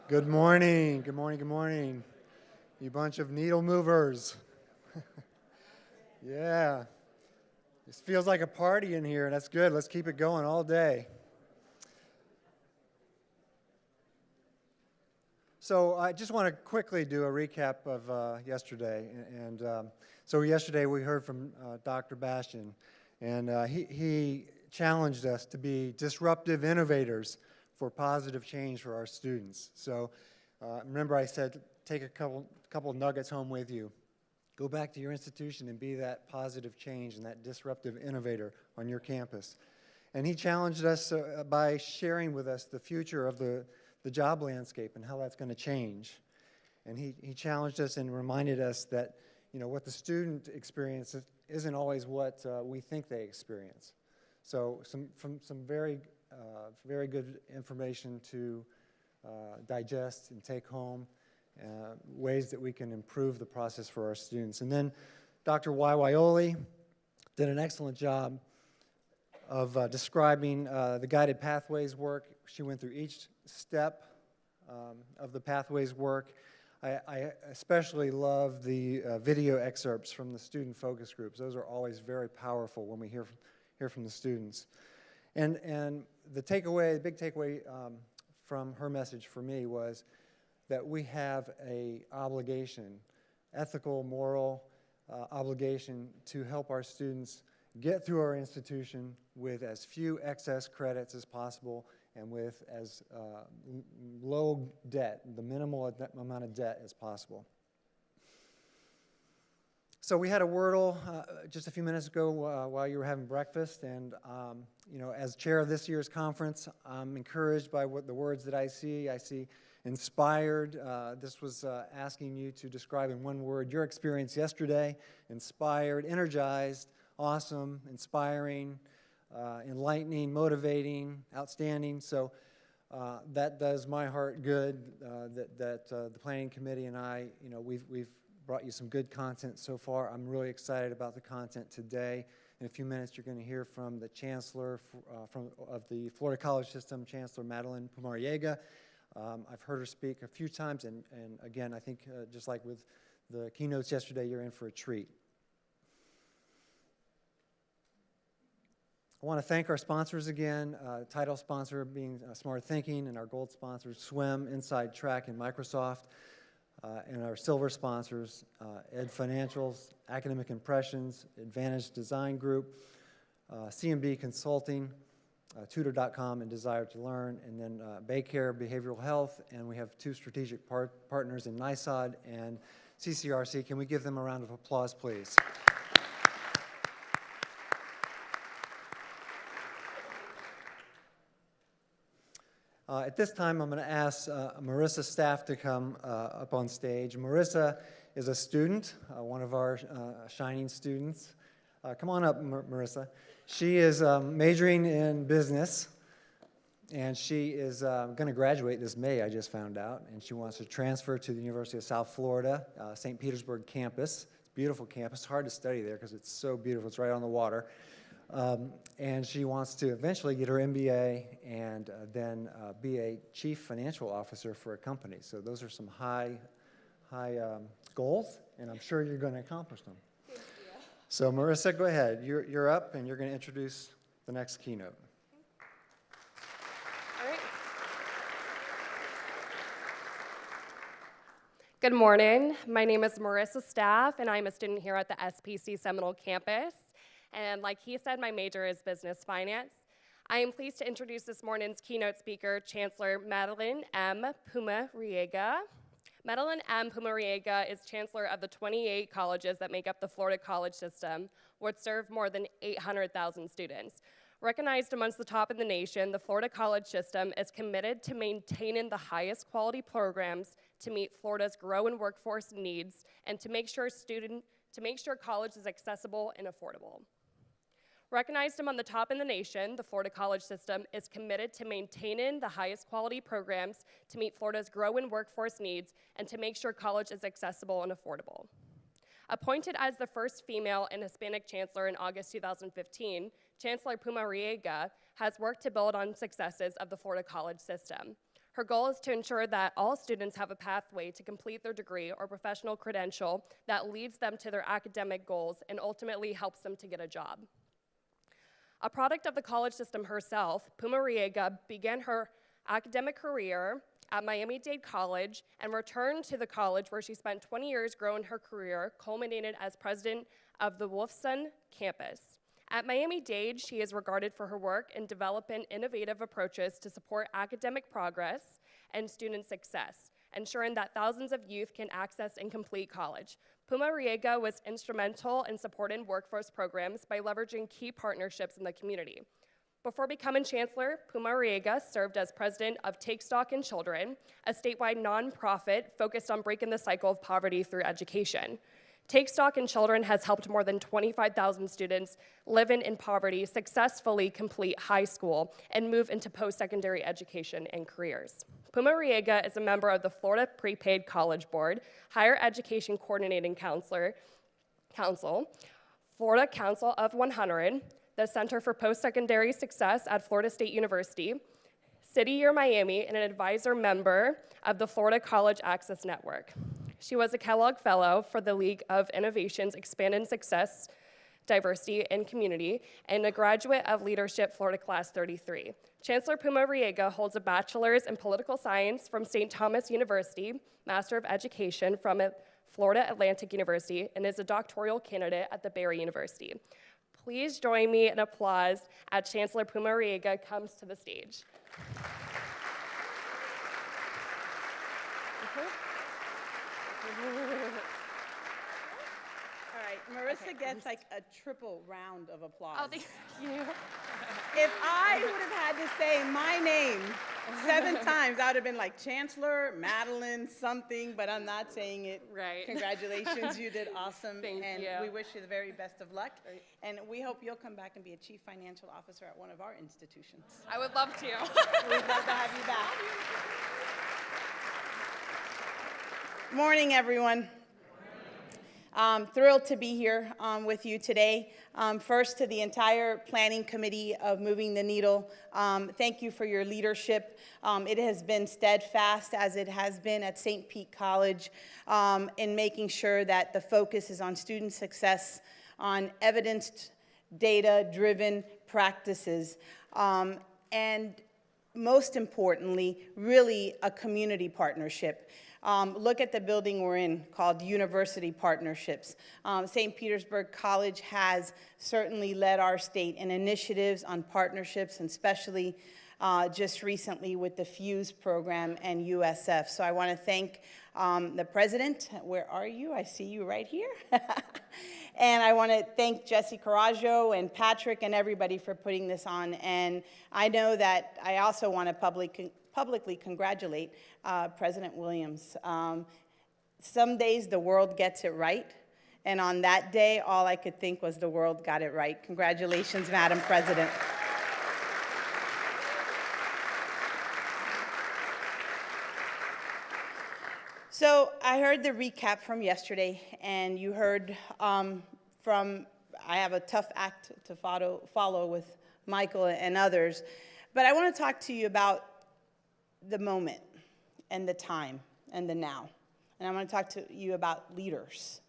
Good morning, good morning, good morning. You bunch of needle movers. Yeah, this feels like a party in here. That's good. Let's keep it going all day. So I just want to quickly do a recap of yesterday. So yesterday we heard from Dr. Bastian, and he challenged us to be disruptive innovators for positive change for our students. So remember I said take a couple nuggets home with you. Go back to your institution and be that positive change and that disruptive innovator on your campus. And he challenged us by sharing with us the future of the job landscape and how that's going to change. And he challenged us and reminded us that what the student experiences isn't always what we think they experience. So some very good information to digest and take home, ways that we can improve the process for our students. And then Dr. Waioli did an excellent job of describing the guided pathways work. She went through each step of the pathways work. I especially love the video excerpts from the student focus groups. Those are always very powerful when we hear from the students. And the big takeaway from her message for me was that we have a obligation, ethical, moral obligation to help our students get through our institution with as few excess credits as possible and with as low debt, the minimal amount of debt as possible. So we had a Wordle just a few minutes ago while you were having breakfast, and as chair of this year's conference, I'm encouraged by the words that I see. I see inspired. This was asking you to describe in one word your experience yesterday. Inspired, energized, awesome, inspiring, enlightening, motivating, outstanding. So that does my heart good. That the planning committee and I, we've brought you some good content so far. I'm really excited about the content today. In a few minutes, you're going to hear from the Chancellor of the Florida College System, Chancellor Madeline Pumariega. I've heard her speak a few times, and again, I think just like with the keynotes yesterday, you're in for a treat. I want to thank our sponsors again, title sponsor being Smart Thinking, and our gold sponsors, Swim, Inside Track, and Microsoft. And our silver sponsors, Ed Financials, Academic Impressions, Advantage Design Group, CMB Consulting, Tutor.com, and Desire to Learn, and then Baycare Behavioral Health, and we have two strategic partners in NISOD and CCRC. Can we give them a round of applause, please? At this time, I'm going to ask Marissa Staff to come up on stage. Marissa is a student, one of our shining students. Come on up, Marissa. She is majoring in business, and she is going to graduate this May, I just found out, and she wants to transfer to the University of South Florida, St. Petersburg campus. It's a beautiful campus. It's hard to study there because it's so beautiful. It's right on the water. And she wants to eventually get her MBA and then be a chief financial officer for a company. So those are some high goals, and I'm sure you're going to accomplish them. Thank you. So Marissa, go ahead. You're up, and you're going to introduce the next keynote. All right. Good morning. My name is Marissa Staff, and I'm a student here at the SPC Seminole campus. And like he said, my major is business finance. I am pleased to introduce this morning's keynote speaker, Chancellor Madeline M. Pumariega. Madeline M. Pumariega is chancellor of the 28 colleges that make up the Florida College System, which serve more than 800,000 students. Recognized amongst the top in the nation, the Florida College System is committed to maintaining the highest quality programs to meet Florida's growing workforce needs and to make sure college is accessible and affordable. Recognized among the top in the nation, the Florida College System is committed to maintaining the highest quality programs to meet Florida's growing workforce needs and to make sure college is accessible and affordable. Appointed as the first female and Hispanic chancellor in August 2015, Chancellor Pumariega has worked to build on successes of the Florida College System. Her goal is to ensure that all students have a pathway to complete their degree or professional credential that leads them to their academic goals and ultimately helps them to get a job. A product of the college system herself, Pumariega began her academic career at Miami-Dade College and returned to the college where she spent 20 years growing her career, culminated as president of the Wolfson campus. At Miami-Dade, she is regarded for her work in developing innovative approaches to support academic progress and student success, ensuring that thousands of youth can access and complete college. Pumariega was instrumental in supporting workforce programs by leveraging key partnerships in the community. Before becoming chancellor, Pumariega served as president of Take Stock in Children, a statewide nonprofit focused on breaking the cycle of poverty through education. Take Stock in Children has helped more than 25,000 students living in poverty successfully complete high school and move into post-secondary education and careers. Pumariega is a member of the Florida Prepaid College Board, Higher Education Coordinating Council, Florida Council of 100, the Center for Post-Secondary Success at Florida State University, City Year Miami, and an advisor member of the Florida College Access Network. She was a Kellogg Fellow for the League of Innovation's Expanding Success, Diversity, and Community, and a graduate of Leadership Florida Class 33. Chancellor Pumariega holds a bachelor's in political science from St. Thomas University, Master of Education from Florida Atlantic University, and is a doctoral candidate at the Barry University. Please join me in applause as Chancellor Pumariega comes to the stage. All right, Marissa gets like a triple round of applause. Oh, thank you. If I would have had to say my name 7 times, I would have been like Chancellor Madeline something, but I'm not saying it. Right. Congratulations, you did awesome. Thank and you. we wish you the very best of luck. Great. And we hope you'll come back and be a chief financial officer at one of our institutions. I would love to. We'd love to have you back. Morning, everyone. Thrilled to be here with you today. First, to the entire planning committee of Moving the Needle, thank you for your leadership. It has been steadfast, as it has been at St. Pete College, in making sure that the focus is on student success, on evidence, data-driven practices, and most importantly, really a community partnership. Look at the building we're in called University Partnerships. St. Petersburg College has certainly led our state in initiatives on partnerships, and especially just recently with the FUSE program and USF. So I want to thank the president. Where are you? I see you right here. And I want to thank Jesse Coraggio and Patrick and everybody for putting this on. And I know that I also want to publicly congratulate President Williams. Some days the world gets it right, and on that day, all I could think was the world got it right. Congratulations, Madam President. So I heard the recap from yesterday, and you heard I have a tough act to follow with Michael and others, but I want to talk to you about the moment and the time and the now. And I want to talk to you about leaders.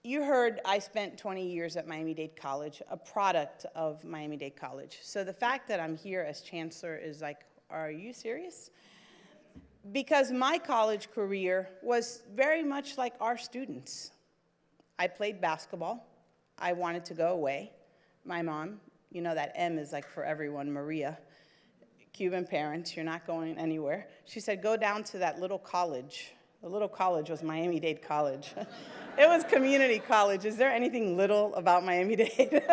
You heard I spent 20 years at Miami-Dade College, a product of Miami-Dade College. So the fact that I'm here as chancellor is like, are you serious? Because my college career was very much like our students. I played basketball. I wanted to go away. My mom, you know that M is like for everyone, Maria, Cuban parents, you're not going anywhere. She said, go down to that little college. The little college was Miami-Dade College. It was community college. Is there anything little about Miami-Dade?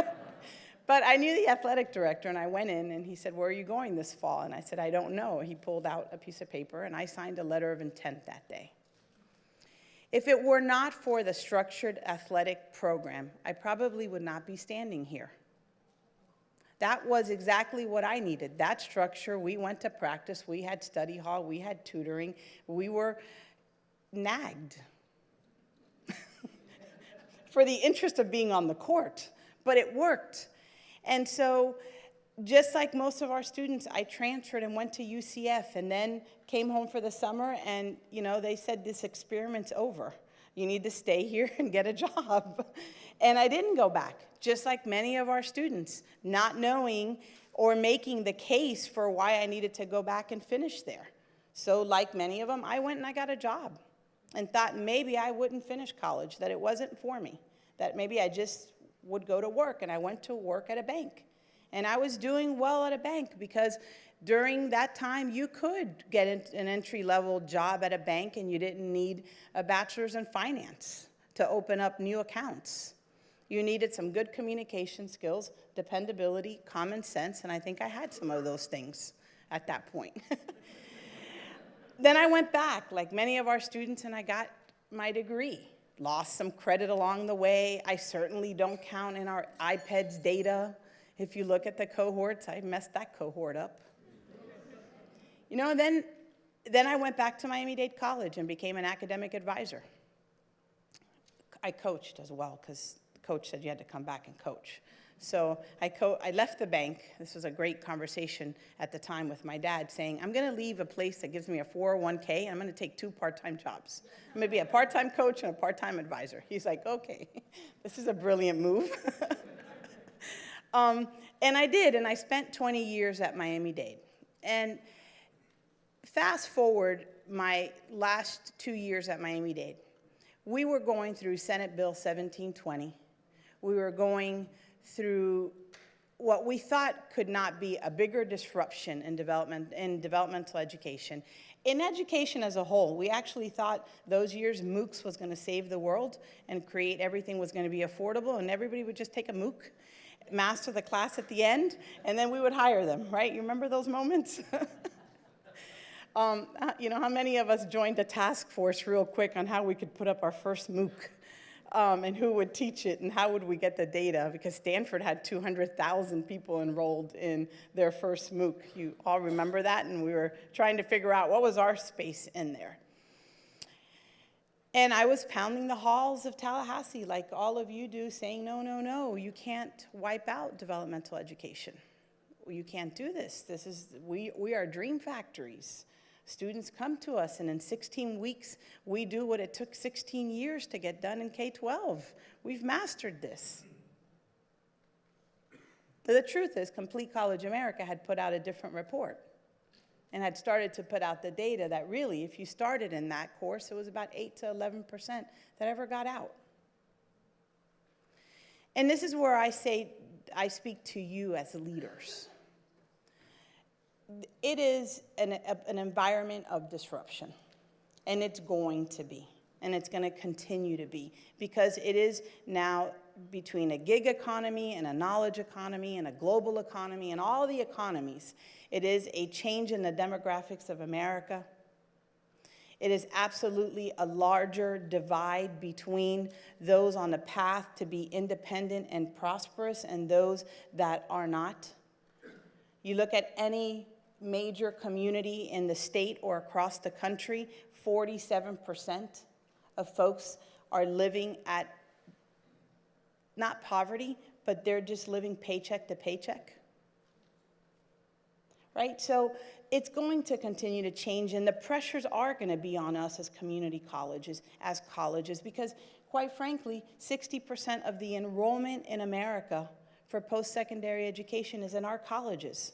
But I knew the athletic director, and I went in, and he said, where are you going this fall? And I said, I don't know. He pulled out a piece of paper, and I signed a letter of intent that day. If it were not for the structured athletic program, I probably would not be standing here. That was exactly what I needed, that structure. We went to practice. We had study hall. We had tutoring. We were nagged for the interest of being on the court, but it worked. And so just like most of our students, I transferred and went to UCF and then came home for the summer and, they said this experiment's over. You need to stay here and get a job. And I didn't go back, just like many of our students, not knowing or making the case for why I needed to go back and finish there. So like many of them, I went and I got a job and thought maybe I wouldn't finish college, that it wasn't for me, that maybe I just would go to work. And I went to work at a bank. And I was doing well at a bank because during that time, you could get an entry-level job at a bank and you didn't need a bachelor's in finance to open up new accounts. You needed some good communication skills, dependability, common sense, and I think I had some of those things at that point. Then I went back, like many of our students, and I got my degree. Lost some credit along the way. I certainly don't count in our IPEDS data. If you look at the cohorts, I messed that cohort up. Then I went back to Miami-Dade College and became an academic advisor. I coached as well, because the coach said you had to come back and coach. So I left the bank. This was a great conversation at the time with my dad, saying, I'm going to leave a place that gives me a 401k, and I'm going to take 2 part-time jobs. I'm going to be a part-time coach and a part-time advisor. He's like, okay, this is a brilliant move. And I did, and I spent 20 years at Miami-Dade. And fast forward my last 2 years at Miami-Dade, we were going through Senate Bill 1720. We were going through what we thought could not be a bigger disruption in developmental education. In education as a whole, we actually thought those years MOOCs was going to save the world and create everything was going to be affordable, and everybody would just take a MOOC, master the class at the end, and then we would hire them, right? You remember those moments? How many of us joined a task force real quick on how we could put up our first MOOC, and who would teach it, and how would we get the data? Because Stanford had 200,000 people enrolled in their first MOOC. You all remember that? And we were trying to figure out what was our space in there. And I was pounding the halls of Tallahassee like all of you do, saying, no, no, no, you can't wipe out developmental education. You can't do this. We are dream factories. Students come to us, and in 16 weeks, we do what it took 16 years to get done in K-12. We've mastered this. The truth is, Complete College America had put out a different report and had started to put out the data that really, if you started in that course, it was about 8 to 11% that ever got out. And this is where I say, I speak to you as leaders. It is an environment of disruption, and it's going to be, and it's going to continue to be, because it is now between a gig economy and a knowledge economy and a global economy and all the economies. It is a change in the demographics of America. It is absolutely a larger divide between those on the path to be independent and prosperous and those that are not. You look at any major community in the state or across the country, 47% of folks are living at, not poverty, but they're just living paycheck to paycheck. Right? So it's going to continue to change, and the pressures are going to be on us as community colleges, because quite frankly, 60% of the enrollment in America for post-secondary education is in our colleges.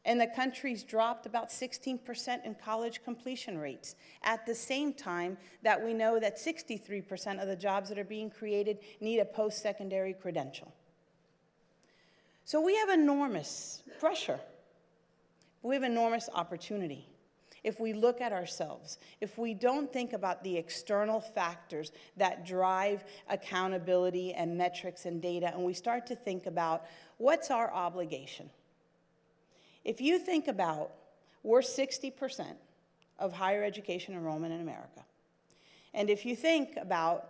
And the country's dropped about 16% in college completion rates, at the same time that we know that 63% of the jobs that are being created need a post-secondary credential. So we have enormous pressure. We have enormous opportunity. If we look at ourselves, if we don't think about the external factors that drive accountability and metrics and data, and we start to think about what's our obligation. If you think about, we're 60% of higher education enrollment in America. And if you think about,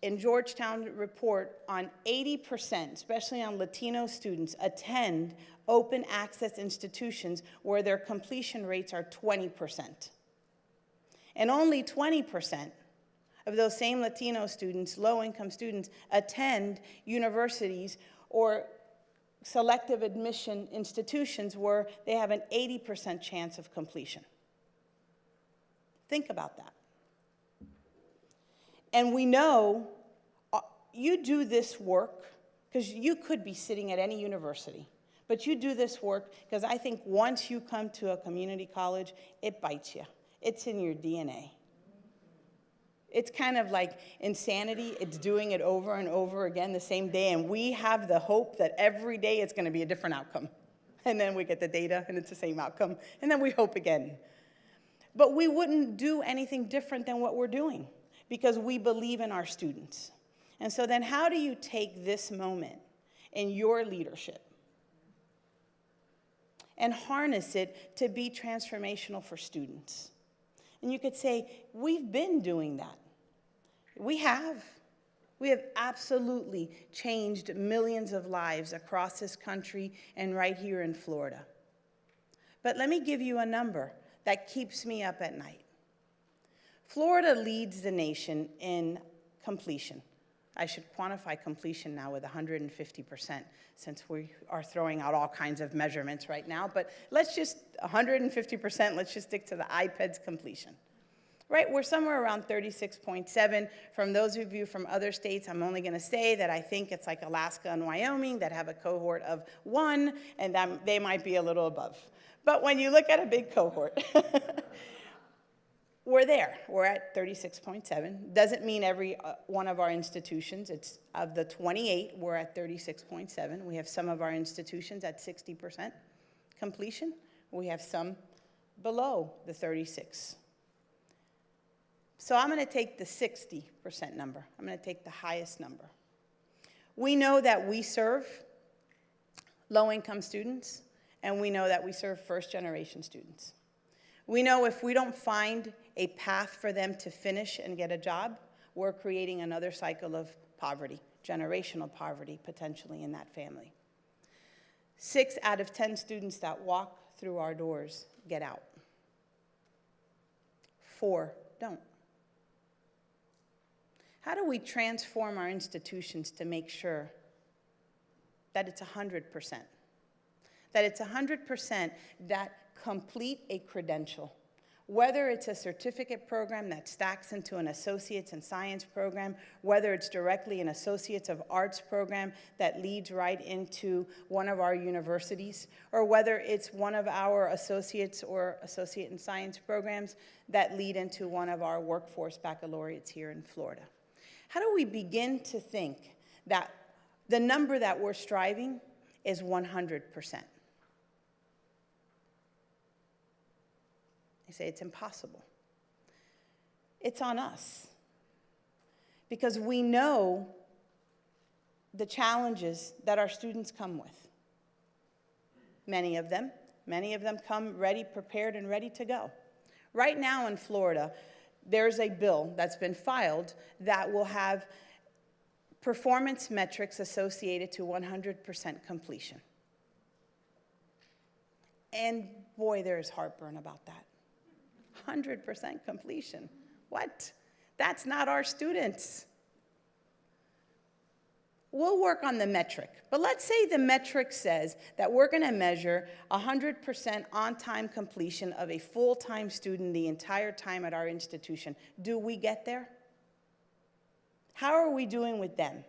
in Georgetown report, on 80%, especially on Latino students, attend open access institutions where their completion rates are 20%. And only 20% of those same Latino students, low-income students, attend universities or selective admission institutions where they have an 80% chance of completion. Think about that. And we know you do this work because you could be sitting at any university, but you do this work because I think once you come to a community college, it bites you. It's in your DNA. It's kind of like insanity. It's doing it over and over again the same day, and we have the hope that every day it's going to be a different outcome. And then we get the data, and it's the same outcome, and then we hope again. But we wouldn't do anything different than what we're doing because we believe in our students. And so then how do you take this moment in your leadership and harness it to be transformational for students? And you could say, we've been doing that. We have. We have absolutely changed millions of lives across this country and right here in Florida. But let me give you a number that keeps me up at night. Florida leads the nation in completion. I should quantify completion now with 150%, since we are throwing out all kinds of measurements right now. But let's just, 150%, let's just stick to the iPed's completion. Right, we're somewhere around 36.7. From those of you from other states, I'm only going to say that I think it's like Alaska and Wyoming that have a cohort of 1, and they might be a little above. But when you look at a big cohort, we're there. We're at 36.7. Doesn't mean every one of our institutions. It's of the 28, we're at 36.7. We have some of our institutions at 60% completion. We have some below the 36. So I'm going to take the 60% number. I'm going to take the highest number. We know that we serve low-income students, and we know that we serve first-generation students. We know if we don't find a path for them to finish and get a job, we're creating another cycle of poverty, generational poverty, potentially in that family. 6 out of 10 students that walk through our doors get out. 4 don't. How do we transform our institutions to make sure that it's 100%? That it's 100% that complete a credential. Whether it's a certificate program that stacks into an associate's in science program, whether it's directly an associate's of arts program that leads right into one of our universities, or whether it's one of our associates or associate in science programs that lead into one of our workforce baccalaureates here in Florida. How do we begin to think that the number that we're striving is 100%? They say it's impossible. It's on us. Because we know the challenges that our students come with. Many of them come ready, prepared, and ready to go. Right now in Florida, there's a bill that's been filed that will have performance metrics associated to 100% completion. And boy, there's heartburn about that. 100% completion. What? That's not our students. We'll work on the metric, but let's say the metric says that we're going to measure 100% on-time completion of a full-time student the entire time at our institution. Do we get there? How are we doing with them?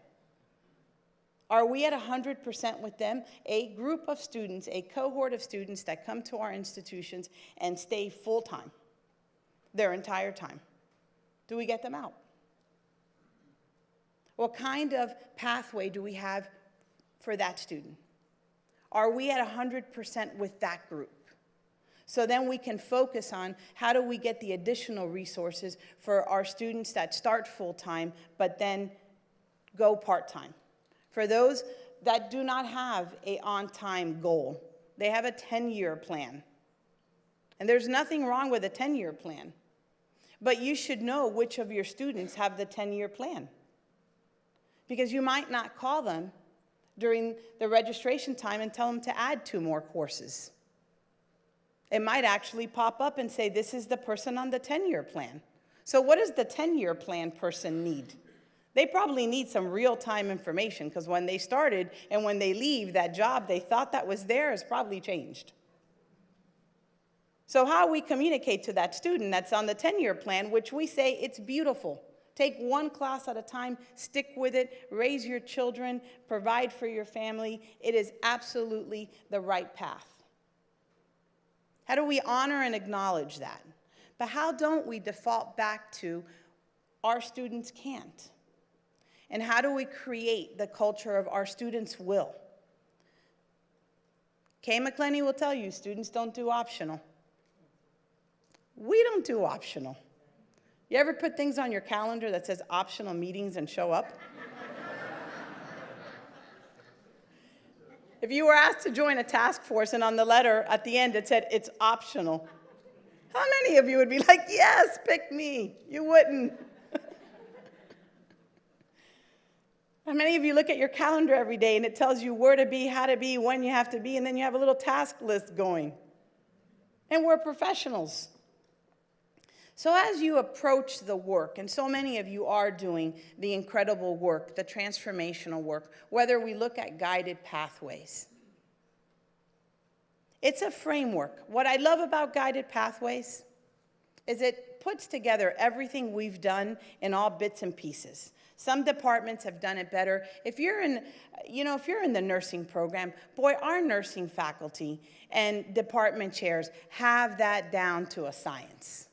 Are we at 100% with them? A group of students, a cohort of students that come to our institutions and stay full-time their entire time. Do we get them out? What kind of pathway do we have for that student? Are we at 100% with that group? So then we can focus on how do we get the additional resources for our students that start full-time but then go part-time. For those that do not have an on-time goal, they have a 10-year plan. And there's nothing wrong with a 10-year plan. But you should know which of your students have the 10-year plan. Because you might not call them during the registration time and tell them to add 2 more courses. It might actually pop up and say, this is the person on the 10-year plan. So what does the 10-year plan person need? They probably need some real-time information, because when they started and when they leave, that job they thought that was there has probably changed. So how we communicate to that student that's on the 10-year plan, which we say it's beautiful. Take one class at a time, stick with it, raise your children, provide for your family. It is absolutely the right path. How do we honor and acknowledge that? But how don't we default back to our students can't? And how do we create the culture of our students will? Kay McClenny will tell you students don't do optional. We don't do optional. You ever put things on your calendar that says optional meetings and show up? If you were asked to join a task force and on the letter at the end it said it's optional, how many of you would be like, yes, pick me? You wouldn't. How many of you look at your calendar every day and it tells you where to be, how to be, when you have to be, and then you have a little task list going? And we're professionals. So as you approach the work, and so many of you are doing the incredible work, the transformational work, whether we look at guided pathways, it's a framework. What I love about guided pathways is it puts together everything we've done in all bits and pieces. Some departments have done it better. If you're in the nursing program, boy, our nursing faculty and department chairs have that down to a science.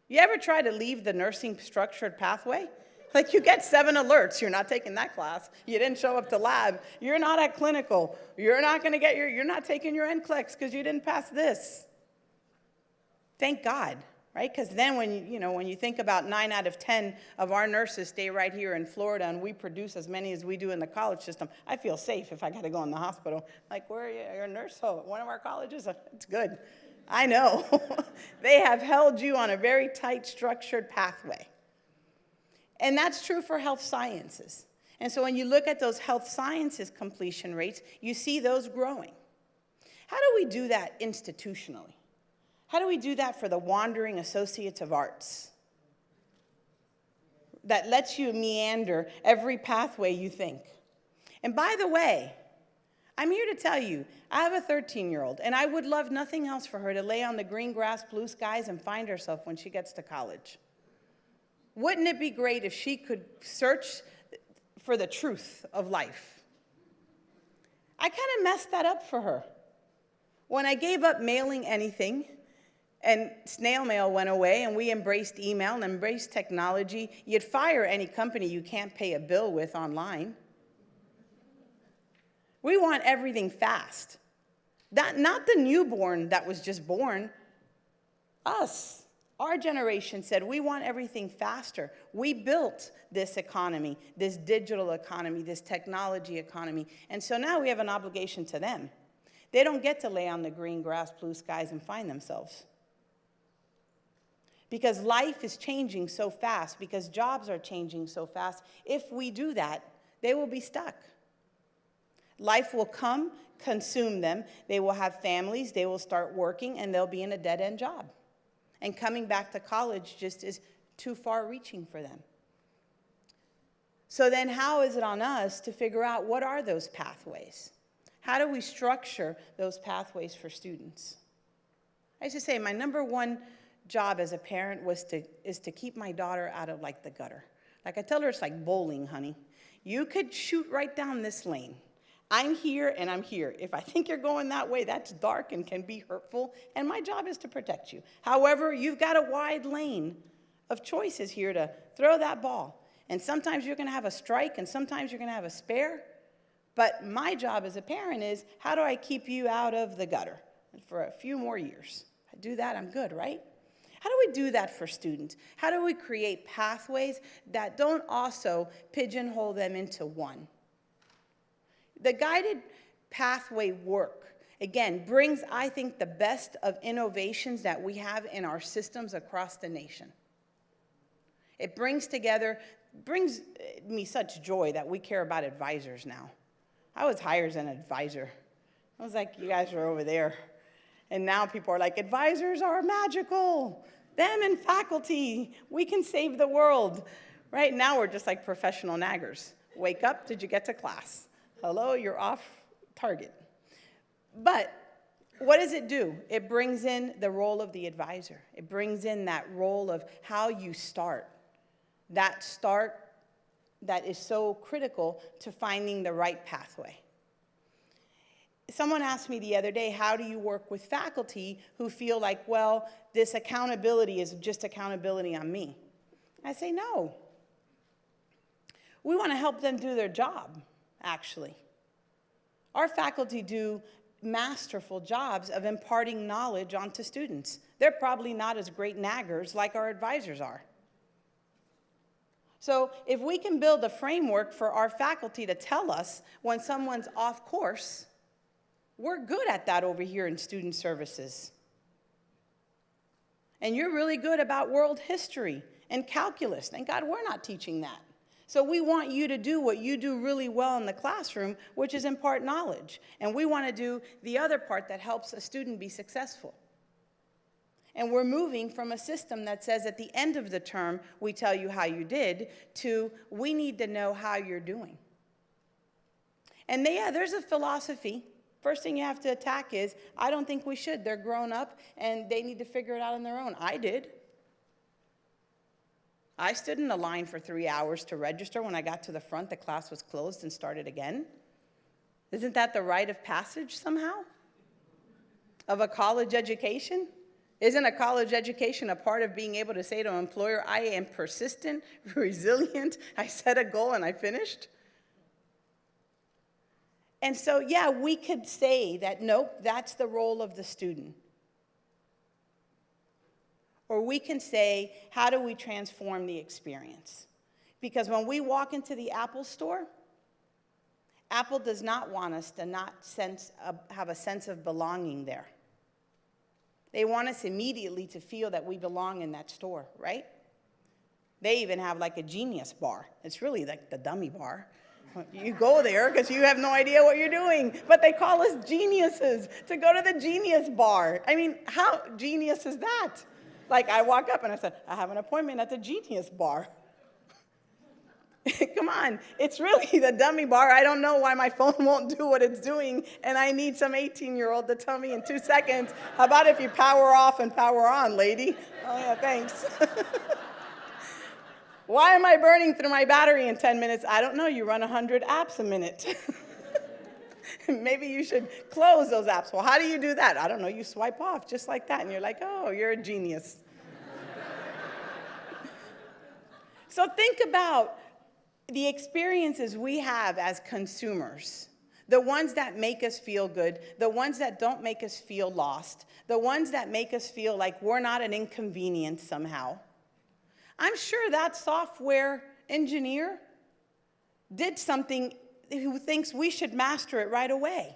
You ever try to leave the nursing structured pathway? Like, you get 7 alerts. You're not taking that class. You didn't show up to lab. You're not at clinical. You're not going to get you're not taking your NCLEX because you didn't pass this. Thank God, right? Because then when you think about 9 out of 10 of our nurses stay right here in Florida and we produce as many as we do in the college system, I feel safe if I got to go in the hospital. Like, where are you? You're a nurse? Oh, one of our colleges? It's good. I know. They have held you on a very tight, structured pathway. And that's true for health sciences. And so when you look at those health sciences completion rates, you see those growing. How do we do that institutionally? How do we do that for the wandering associates of arts? That lets you meander every pathway you think. And by the way, I'm here to tell you, I have a 13-year-old, and I would love nothing else for her to lay on the green grass, blue skies, and find herself when she gets to college. Wouldn't it be great if she could search for the truth of life? I kind of messed that up for her. When I gave up mailing anything, and snail mail went away, and we embraced email and embraced technology, you'd fire any company you can't pay a bill with online. We want everything fast. Not the newborn that was just born. Us, our generation said, we want everything faster. We built this economy, this digital economy, this technology economy. And so now we have an obligation to them. They don't get to lay on the green grass, blue skies, and find themselves. Because life is changing so fast, because jobs are changing so fast. If we do that, they will be stuck. Life will come, consume them. They will have families, they will start working, and they'll be in a dead-end job. And coming back to college just is too far-reaching for them. So then how is it on us to figure out what are those pathways? How do we structure those pathways for students? I used to say my number one job as a parent is to keep my daughter out of like the gutter. Like I tell her, it's like bowling, honey. You could shoot right down this lane. I'm here and I'm here. If I think you're going that way, that's dark and can be hurtful, and my job is to protect you. However, you've got a wide lane of choices here to throw that ball. And sometimes you're going to have a strike, and sometimes you're going to have a spare. But my job as a parent is, how do I keep you out of the gutter for a few more years? I do that, I'm good, right? How do we do that for students? How do we create pathways that don't also pigeonhole them into one? The guided pathway work, again, brings, I think, the best of innovations that we have in our systems across the nation. It brings me such joy that we care about advisors now. I was hired as an advisor. I was like, you guys are over there. And now people are like, advisors are magical. Them and faculty, we can save the world. Right now, we're just like professional naggers. Wake up, did you get to class? Hello, you're off target. But what does it do? It brings in the role of the advisor. It brings in that role of how you start. That start that is so critical to finding the right pathway. Someone asked me the other day, how do you work with faculty who feel like, well, this accountability is just accountability on me? I say, no. We want to help them do their job, actually. Our faculty do masterful jobs of imparting knowledge onto students. They're probably not as great naggers like our advisors are. So if we can build a framework for our faculty to tell us when someone's off course, we're good at that over here in student services. And you're really good about world history and calculus. Thank God we're not teaching that. So we want you to do what you do really well in the classroom, which is impart knowledge. And we want to do the other part that helps a student be successful. And we're moving from a system that says at the end of the term, we tell you how you did, to we need to know how you're doing. And there's a philosophy. First thing you have to attack is, I don't think we should. They're grown up, and they need to figure it out on their own. I did. I stood in a line for 3 hours to register. When I got to the front, the class was closed and started again. Isn't that the rite of passage somehow of a college education? Isn't a college education a part of being able to say to an employer, I am persistent, resilient, I set a goal and I finished? And so, yeah, we could say that, nope, that's the role of the student. Or we can say, how do we transform the experience? Because when we walk into the Apple store, Apple does not want us to not have a sense of belonging there. They want us immediately to feel that we belong in that store, right? They even have like a genius bar. It's really like the dummy bar. You go there because you have no idea what you're doing, but they call us geniuses to go to the genius bar. I mean, how genius is that? Like, I walk up and I said, I have an appointment at the genius bar. Come on, it's really the dummy bar. I don't know why my phone won't do what it's doing, and I need some 18-year-old to tell me in 2 seconds, how about if you power off and power on, lady? Oh, yeah, thanks. Why am I burning through my battery in 10 minutes? I don't know. You run 100 apps a minute. Maybe you should close those apps. Well, how do you do that? I don't know. You swipe off just like that, and you're like, oh, you're a genius. So think about the experiences we have as consumers, the ones that make us feel good, the ones that don't make us feel lost, the ones that make us feel like we're not an inconvenience somehow. I'm sure that software engineer did something who thinks we should master it right away.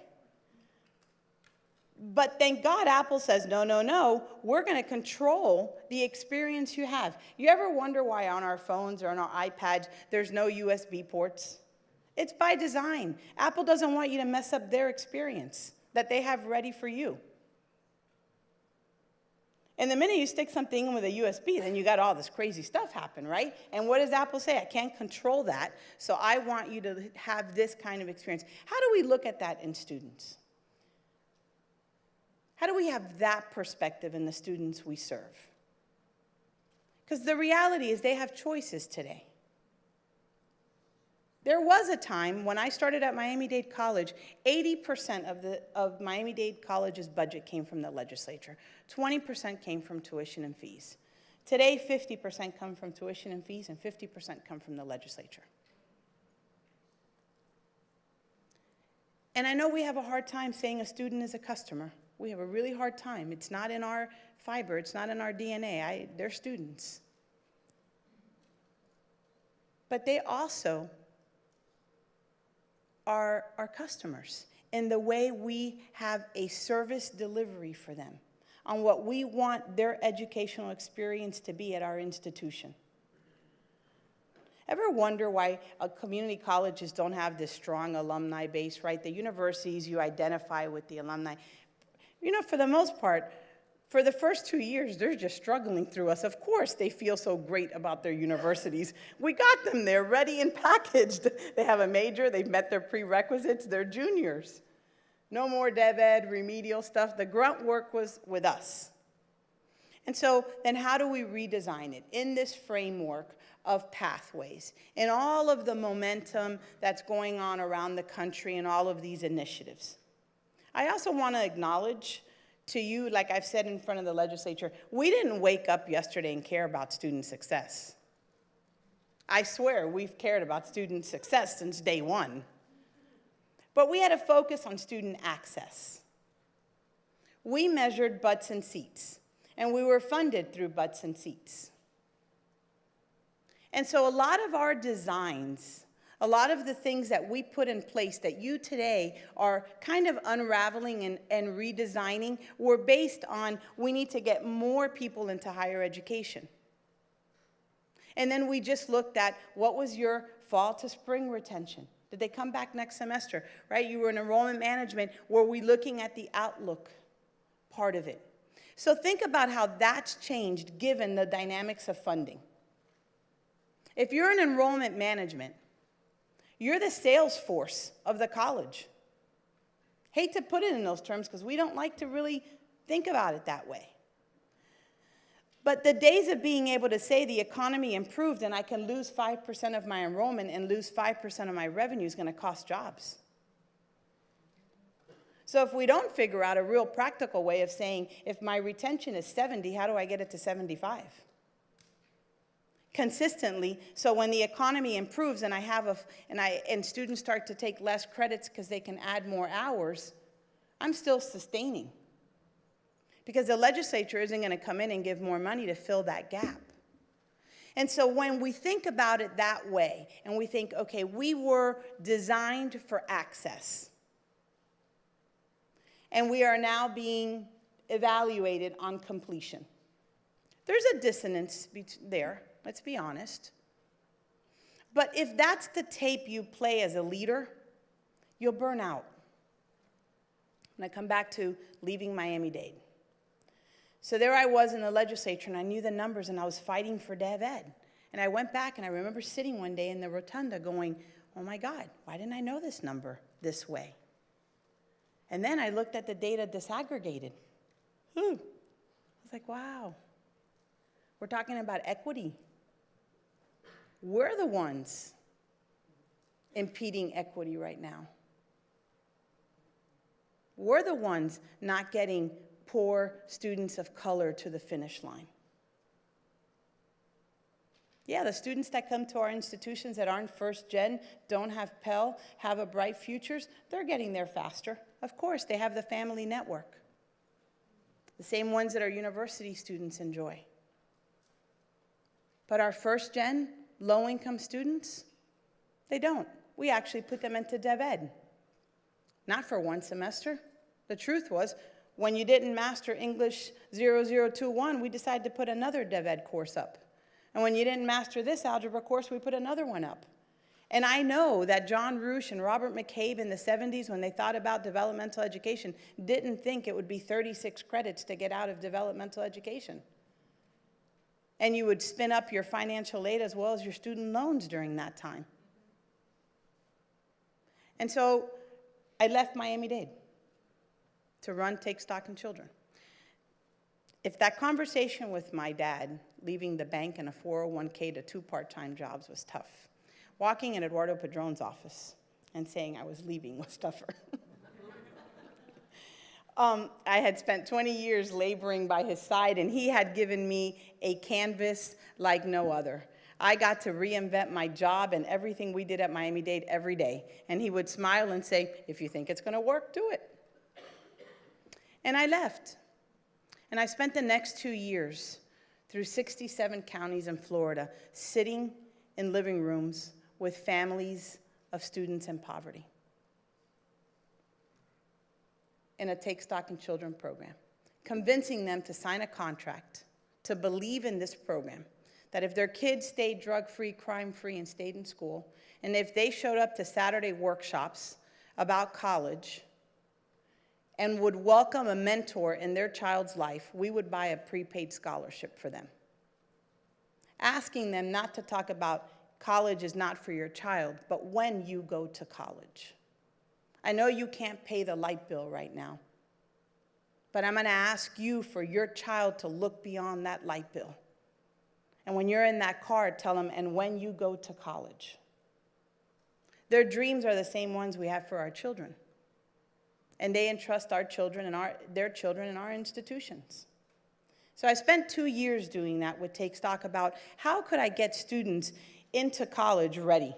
But thank God Apple says, no, no, no, we're going to control the experience you have. You ever wonder why on our phones or on our iPads there's no USB ports? It's by design. Apple doesn't want you to mess up their experience that they have ready for you. And the minute you stick something in with a USB, then you got all this crazy stuff happen, right? And what does Apple say? I can't control that, so I want you to have this kind of experience. How do we look at that in students? How do we have that perspective in the students we serve? Because the reality is they have choices today. There was a time when I started at Miami-Dade College, 80% of Miami-Dade College's budget came from the legislature. 20% came from tuition and fees. Today, 50% come from tuition and fees, and 50% come from the legislature. And I know we have a hard time saying a student is a customer. We have a really hard time. It's not in our fiber. It's not in our DNA. They're students. But they also are our customers in the way we have a service delivery for them on what we want their educational experience to be at our institution. Ever wonder why community colleges don't have this strong alumni base, right? The universities, you identify with the alumni. You know, for the most part, For the first 2 years, they're just struggling through us. Of course, they feel so great about their universities. We got them there, ready and packaged. They have a major, they've met their prerequisites, they're juniors. No more dev ed, remedial stuff. The grunt work was with us. And so then how do we redesign it in this framework of pathways and all of the momentum that's going on around the country and all of these initiatives? I also want to acknowledge to you, like I've said in front of the legislature, we didn't wake up yesterday and care about student success. I swear we've cared about student success since day one. But we had a focus on student access. We measured butts and seats, and we were funded through butts and seats. And so a lot of our designs, a lot of the things that we put in place that you today are kind of unraveling and redesigning were based on we need to get more people into higher education. And then we just looked at what was your fall to spring retention. Did they come back next semester, right? You were in enrollment management. Were we looking at the outlook part of it? So think about how that's changed given the dynamics of funding. If you're in enrollment management, you're the sales force of the college. Hate to put it in those terms because we don't like to really think about it that way. But the days of being able to say the economy improved and I can lose 5% of my enrollment and lose 5% of my revenue is going to cost jobs. So if we don't figure out a real practical way of saying, if my retention is 70, how do I get it to 75? Consistently, so when the economy improves and and students start to take less credits because they can add more hours, I'm still sustaining. Because the legislature isn't going to come in and give more money to fill that gap. And so when we think about it that way, and we think, okay, we were designed for access, and we are now being evaluated on completion. There's a dissonance there, let's be honest. But if that's the tape you play as a leader, you'll burn out. And I come back to leaving Miami-Dade. So there I was in the legislature, and I knew the numbers, and I was fighting for Dev Ed. And I went back, and I remember sitting one day in the rotunda going, oh my God, why didn't I know this number this way? And then I looked at the data disaggregated. I was like, wow. We're talking about equity. We're the ones impeding equity right now. We're the ones not getting poor students of color to the finish line. Yeah, the students that come to our institutions that aren't first gen, don't have Pell, have a bright futures, they're getting there faster. Of course, they have the family network. The same ones that our university students enjoy. But our first gen, low-income students, they don't. We actually put them into Dev Ed. Not for one semester. The truth was, when you didn't master English 0021, we decided to put another Dev Ed course up. And when you didn't master this algebra course, we put another one up. And I know that John Roosh and Robert McCabe in the 70s, when they thought about developmental education, didn't think it would be 36 credits to get out of developmental education. And you would spin up your financial aid as well as your student loans during that time. And so I left Miami-Dade to run Take Stock in Children. If that conversation with my dad, leaving the bank and a 401k to 2 part-time jobs was tough, walking in Eduardo Padron's office and saying I was leaving was tougher. I had spent 20 years laboring by his side, and he had given me a canvas like no other. I got to reinvent my job and everything we did at Miami-Dade every day. And he would smile and say, if you think it's going to work, do it. And I left. And I spent the next 2 years through 67 counties in Florida, sitting in living rooms with families of students in poverty in a Take Stock in Children program, convincing them to sign a contract, to believe in this program, that if their kids stayed drug-free, crime-free, and stayed in school, and if they showed up to Saturday workshops about college, and would welcome a mentor in their child's life, we would buy a prepaid scholarship for them. Asking them not to talk about college is not for your child, but when you go to college. I know you can't pay the light bill right now, but I'm going to ask you for your child to look beyond that light bill. And when you're in that car, tell them, and when you go to college. Their dreams are the same ones we have for our children. And they entrust our children and their children in our institutions. So I spent 2 years doing that with Take Stock about how could I get students into college ready.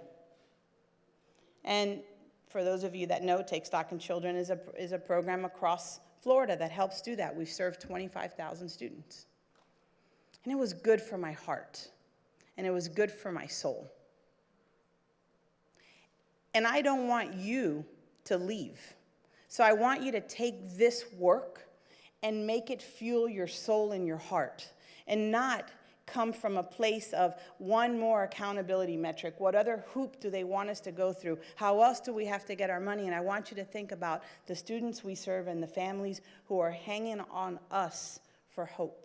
And for those of you that know, Take Stock in Children is a program across Florida that helps do that. We've served 25,000 students. And it was good for my heart, and it was good for my soul. And I don't want you to leave. So I want you to take this work and make it fuel your soul and your heart, and not come from a place of one more accountability metric. What other hoop do they want us to go through? How else do we have to get our money? And I want you to think about the students we serve and the families who are hanging on us for hope.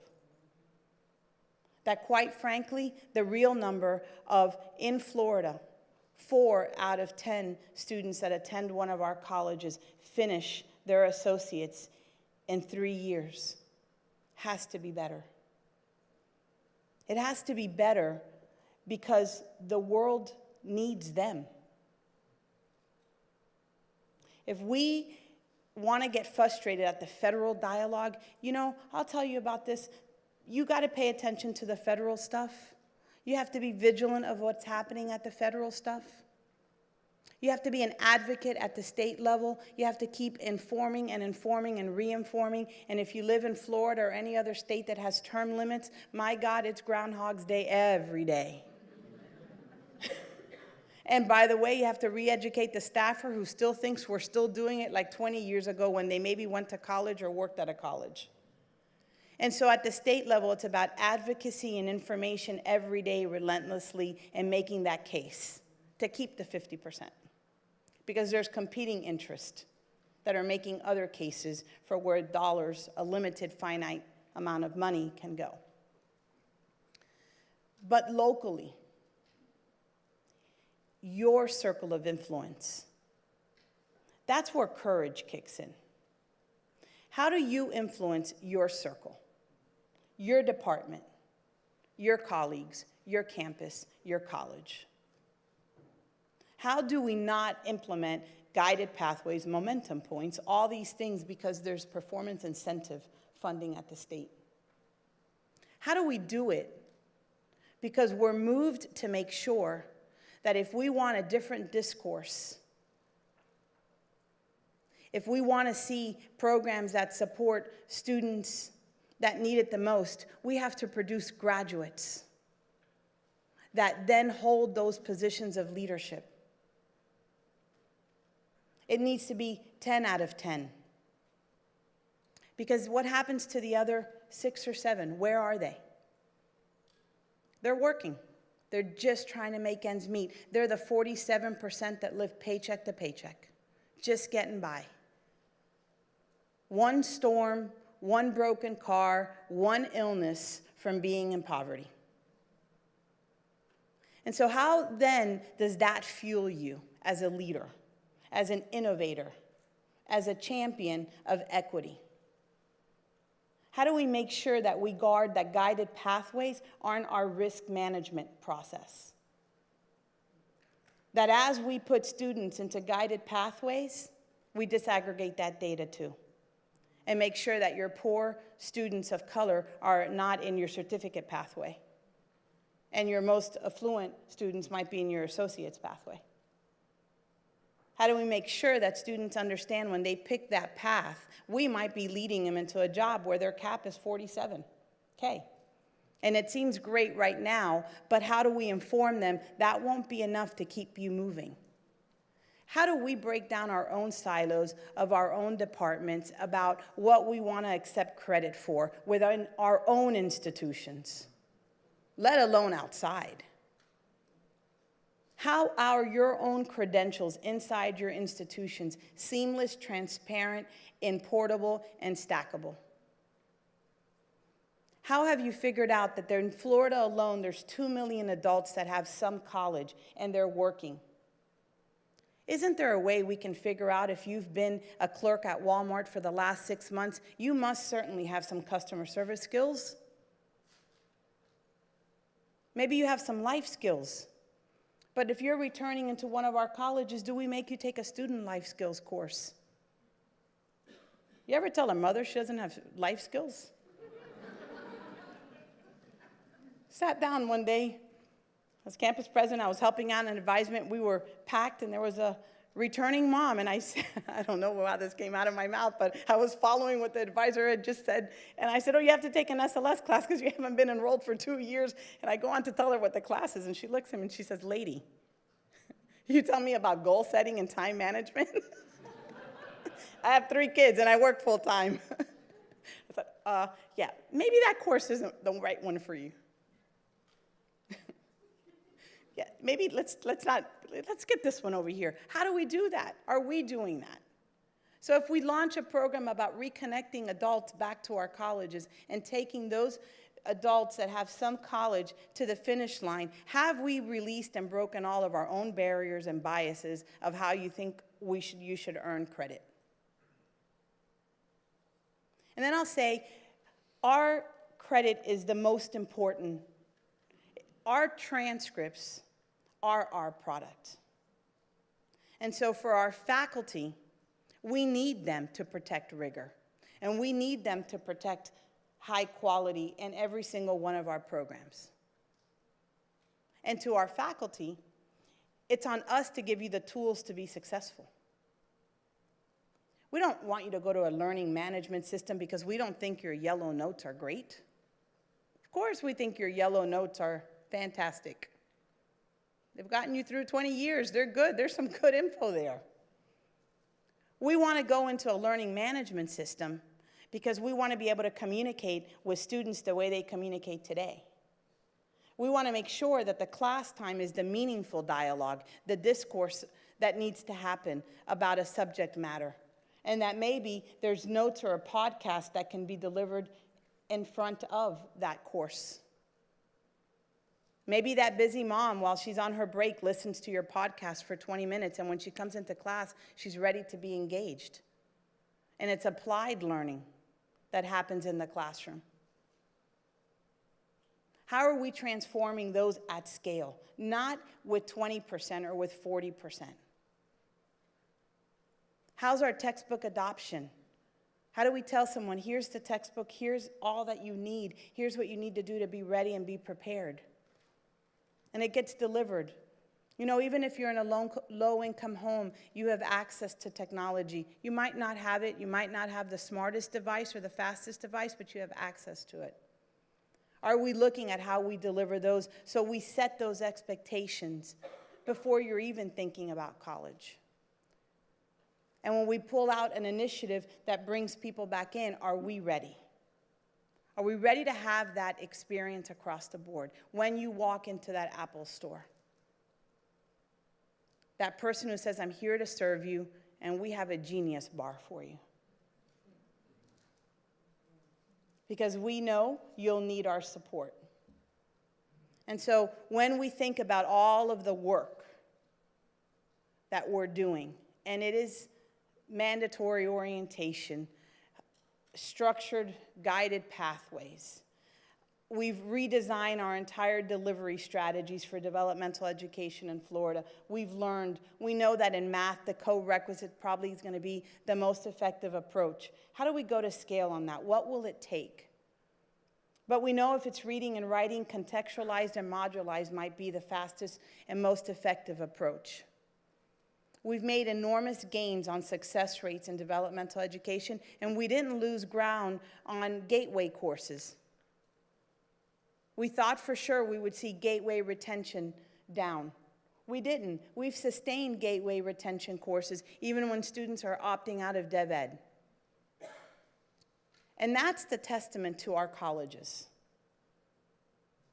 That quite frankly, the real number of, in Florida, 4 out of 10 students that attend one of our colleges finish their associates in 3 years. Has to be better. It has to be better because the world needs them. If we want to get frustrated at the federal dialogue, you know, I'll tell you about this. You got to pay attention to the federal stuff. You have to be vigilant of what's happening at the federal stuff. You have to be an advocate at the state level. You have to keep informing and informing and re-informing. And if you live in Florida or any other state that has term limits, my God, it's Groundhog's Day every day. And by the way, you have to re-educate the staffer who still thinks we're still doing it like 20 years ago when they maybe went to college or worked at a college. And so at the state level, it's about advocacy and information every day relentlessly and making that case to keep the 50%. Because there's competing interests that are making other cases for where dollars, a limited finite amount of money, can go. But locally, your circle of influence, that's where courage kicks in. How do you influence your circle, your department, your colleagues, your campus, your college? How do we not implement guided pathways, momentum points, all these things because there's performance incentive funding at the state? How do we do it? Because we're moved to make sure that if we want a different discourse, if we want to see programs that support students that need it the most, we have to produce graduates that then hold those positions of leadership. It needs to be 10 out of 10. Because what happens to the other 6 or 7? Where are they? They're working. They're just trying to make ends meet. They're the 47% that live paycheck to paycheck, just getting by. One storm, one broken car, one illness from being in poverty. And so how then does that fuel you as a leader, as an innovator, as a champion of equity? How do we make sure that we guard that guided pathways aren't our risk management process? That as we put students into guided pathways, we disaggregate that data too. And make sure that your poor students of color are not in your certificate pathway. And your most affluent students might be in your associate's pathway. How do we make sure that students understand when they pick that path, we might be leading them into a job where their cap is 47K? And it seems great right now, but how do we inform them that won't be enough to keep you moving? How do we break down our own silos of our own departments about what we want to accept credit for within our own institutions, let alone outside? How are your own credentials inside your institutions seamless, transparent, importable, and stackable? How have you figured out that in Florida alone, there's 2 million adults that have some college and they're working? Isn't there a way we can figure out if you've been a clerk at Walmart for the last 6 months? You must certainly have some customer service skills. Maybe you have some life skills. But if you're returning into one of our colleges, do we make you take a student life skills course? You ever tell a mother she doesn't have life skills? Sat down one day, as campus president, I was helping out in advisement. We were packed, and there was a returning mom, and I said, I don't know how this came out of my mouth, but I was following what the advisor had just said, and I said, oh, you have to take an SLS class because you haven't been enrolled for 2 years, and I go on to tell her what the class is, and she looks at me and she says, lady, you tell me about goal setting and time management? I have 3 kids, and I work full time. I said, yeah, maybe that course isn't the right one for you. Yeah, maybe let's get this one over here. How do we do that? Are we doing that? So if we launch a program about reconnecting adults back to our colleges and taking those adults that have some college to the finish line, have we released and broken all of our own barriers and biases of how you think you should earn credit? And then I'll say, our credit is the most important. Our transcripts are our product. And so for our faculty, we need them to protect rigor. And we need them to protect high quality in every single one of our programs. And to our faculty, it's on us to give you the tools to be successful. We don't want you to go to a learning management system because we don't think your yellow notes are great. Of course we think your yellow notes are fantastic. They've gotten you through 20 years. They're good. There's some good info there. We want to go into a learning management system because we want to be able to communicate with students the way they communicate today. We want to make sure that the class time is the meaningful dialogue, the discourse that needs to happen about a subject matter, and that maybe there's notes or a podcast that can be delivered in front of that course. Maybe that busy mom, while she's on her break, listens to your podcast for 20 minutes, and when she comes into class, she's ready to be engaged. And it's applied learning that happens in the classroom. How are we transforming those at scale? Not with 20% or with 40%. How's our textbook adoption? How do we tell someone, here's the textbook, here's all that you need, here's what you need to do to be ready and be prepared? And it gets delivered. You know, even if you're in a low-income home, you have access to technology. You might not have it, you might not have the smartest device or the fastest device, but you have access to it. Are we looking at how we deliver those so we set those expectations before you're even thinking about college? And when we pull out an initiative that brings people back in, are we ready? Are we ready to have that experience across the board when you walk into that Apple store? That person who says, I'm here to serve you, and we have a Genius bar for you. Because we know you'll need our support. And so when we think about all of the work that we're doing, and it is mandatory orientation, structured, guided pathways. We've redesigned our entire delivery strategies for developmental education in Florida. We've learned, we know that in math, the co-requisite probably is going to be the most effective approach. How do we go to scale on that? What will it take? But we know if it's reading and writing, contextualized and modularized might be the fastest and most effective approach. We've made enormous gains on success rates in developmental education, and we didn't lose ground on gateway courses. We thought for sure we would see gateway retention down. We didn't. We've sustained gateway retention courses even when students are opting out of Dev Ed. And that's the testament to our colleges.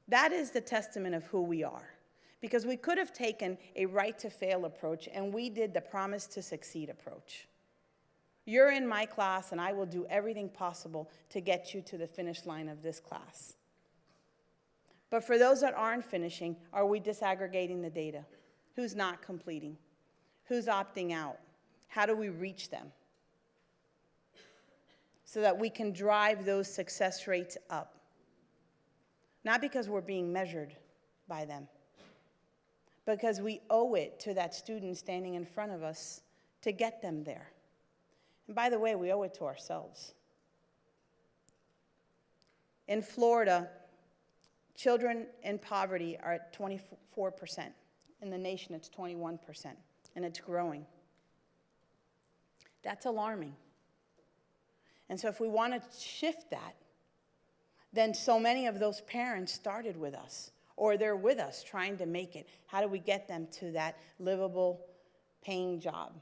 That is the testament of who we are. Because we could have taken a right to fail approach, and we did the promise to succeed approach. You're in my class, and I will do everything possible to get you to the finish line of this class. But for those that aren't finishing, are we disaggregating the data? Who's not completing? Who's opting out? How do we reach them? So that we can drive those success rates up. Not because we're being measured by them, because we owe it to that student standing in front of us to get them there. And by the way, we owe it to ourselves. In Florida, children in poverty are at 24%. In the nation, it's 21%, and it's growing. That's alarming. And so if we want to shift that, then so many of those parents started with us, or they're with us trying to make it. How do we get them to that livable, paying job?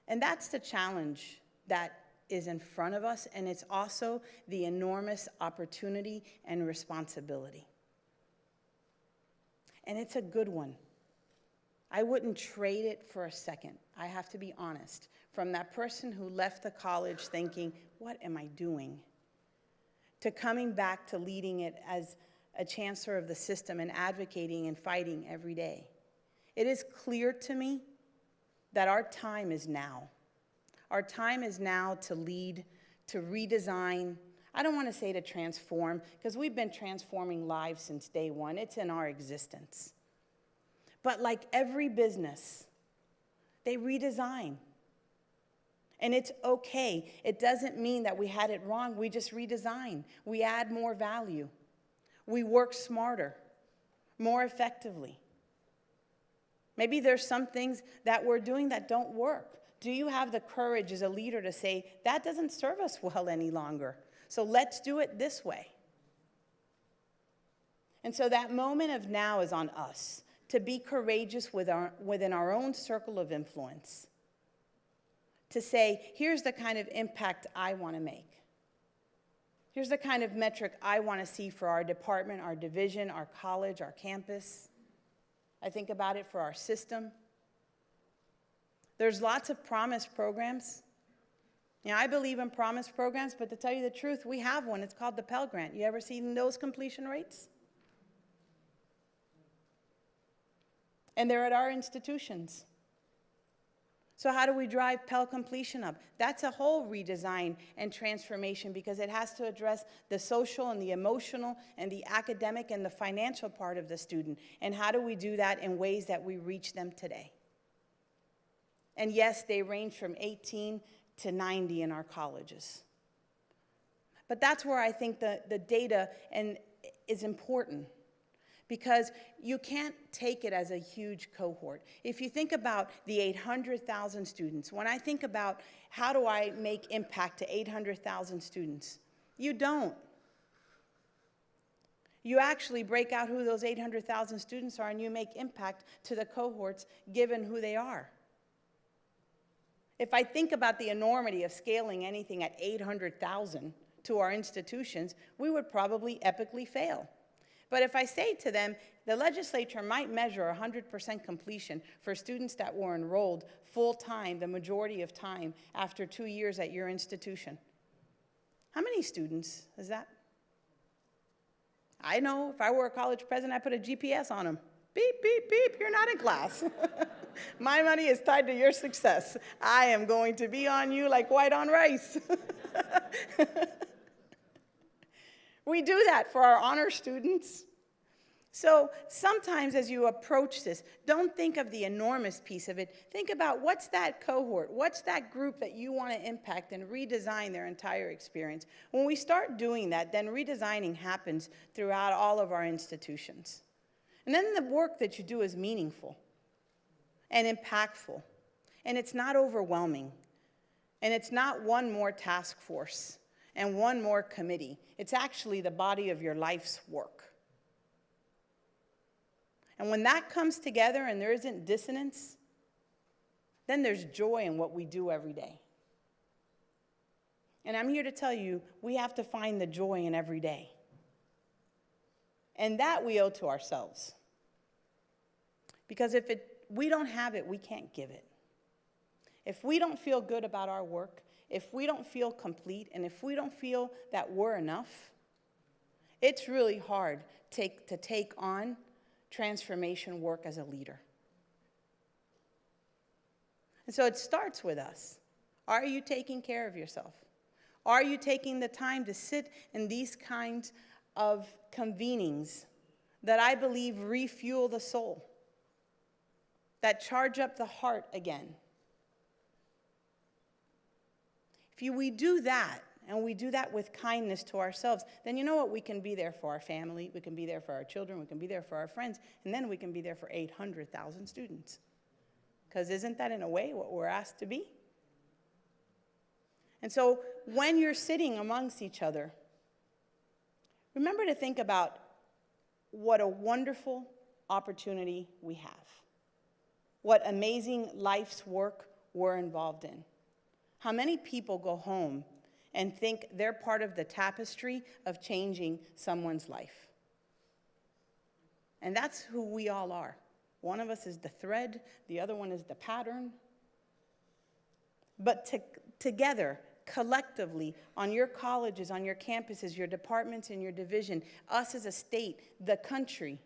And that's the challenge that is in front of us, and it's also the enormous opportunity and responsibility. And it's a good one. I wouldn't trade it for a second. I have to be honest. From that person who left the college thinking, what am I doing? To coming back to leading it as a chancellor of the system and advocating and fighting every day. It is clear to me that our time is now. Our time is now to lead, to redesign. I don't want to say to transform, because we've been transforming lives since day one. It's in our existence. But like every business, they redesign. And it's okay. It doesn't mean that we had it wrong. We just redesign. We add more value. We work smarter, more effectively. Maybe there's some things that we're doing that don't work. Do you have the courage as a leader to say, that doesn't serve us well any longer, so let's do it this way? And so that moment of now is on us, to be courageous within our own circle of influence, to say, here's the kind of impact I want to make. Here's the kind of metric I want to see for our department, our division, our college, our campus. I think about it for our system. There's lots of promise programs. You know, I believe in promise programs, but to tell you the truth, we have one. It's called the Pell Grant. You ever seen those completion rates? And they're at our institutions. So how do we drive Pell completion up? That's a whole redesign and transformation, because it has to address the social and the emotional and the academic and the financial part of the student. And how do we do that in ways that we reach them today? And yes, they range from 18 to 90 in our colleges. But that's where I think the data is important, because you can't take it as a huge cohort. If you think about the 800,000 students, when I think about how do I make impact to 800,000 students, you don't. You actually break out who those 800,000 students are, and you make impact to the cohorts given who they are. If I think about the enormity of scaling anything at 800,000 to our institutions, we would probably epically fail. But if I say to them, the legislature might measure 100% completion for students that were enrolled full-time, the majority of time, after 2 years at your institution. How many students is that? I know if I were a college president, I'd put a GPS on them. Beep, beep, beep, you're not in class. My money is tied to your success. I am going to be on you like white on rice. We do that for our honor students. So sometimes as you approach this, don't think of the enormous piece of it. Think about what's that cohort, what's that group that you want to impact and redesign their entire experience. When we start doing that, then redesigning happens throughout all of our institutions. And then the work that you do is meaningful and impactful, and it's not overwhelming, and it's not one more task force and one more committee. It's actually the body of your life's work. And when that comes together and there isn't dissonance, then there's joy in what we do every day. And I'm here to tell you, we have to find the joy in every day. And that we owe to ourselves. Because if we don't have it, we can't give it. If we don't feel good about our work, if we don't feel complete, and if we don't feel that we're enough, it's really hard to take on transformation work as a leader. And so it starts with us. Are you taking care of yourself? Are you taking the time to sit in these kinds of convenings that I believe refuel the soul, that charge up the heart again? If we do that, and we do that with kindness to ourselves, then you know what? We can be there for our family, we can be there for our children, we can be there for our friends, and then we can be there for 800,000 students. Because isn't that, in a way, what we're asked to be? And so when you're sitting amongst each other, remember to think about what a wonderful opportunity we have, what amazing life's work we're involved in. How many people go home and think they're part of the tapestry of changing someone's life? And that's who we all are. One of us is the thread, the other one is the pattern. But together, collectively, on your colleges, on your campuses, your departments, and your division, us as a state, the country,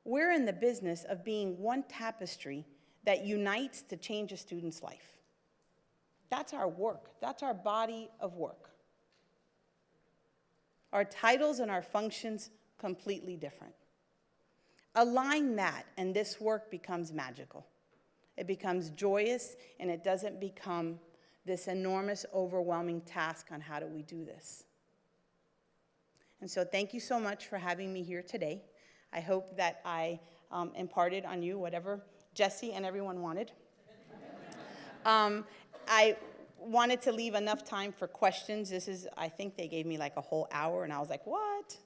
we're in the business of being one tapestry that unites to change a student's life. That's our work. That's our body of work. Our titles and our functions completely different. Align that, and this work becomes magical. It becomes joyous, and it doesn't become this enormous, overwhelming task on how do we do this. And so thank you so much for having me here today. I hope that I imparted on you whatever Jesse and everyone wanted. I wanted to leave enough time for questions. I think they gave me like a whole hour, and I was like, what?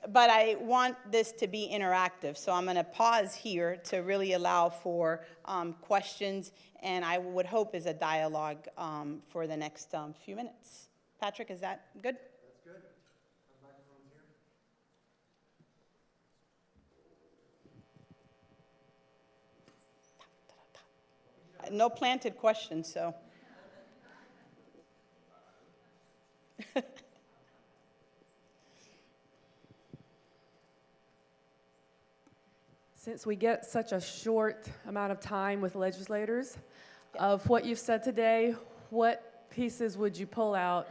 But I want this to be interactive, so I'm going to pause here to really allow for questions, and I would hope is a dialogue for the next few minutes. Patrick, is that good? That's good. The microphone's here. No planted questions, so. Since we get such a short amount of time with legislators, of what you've said today, what pieces would you pull out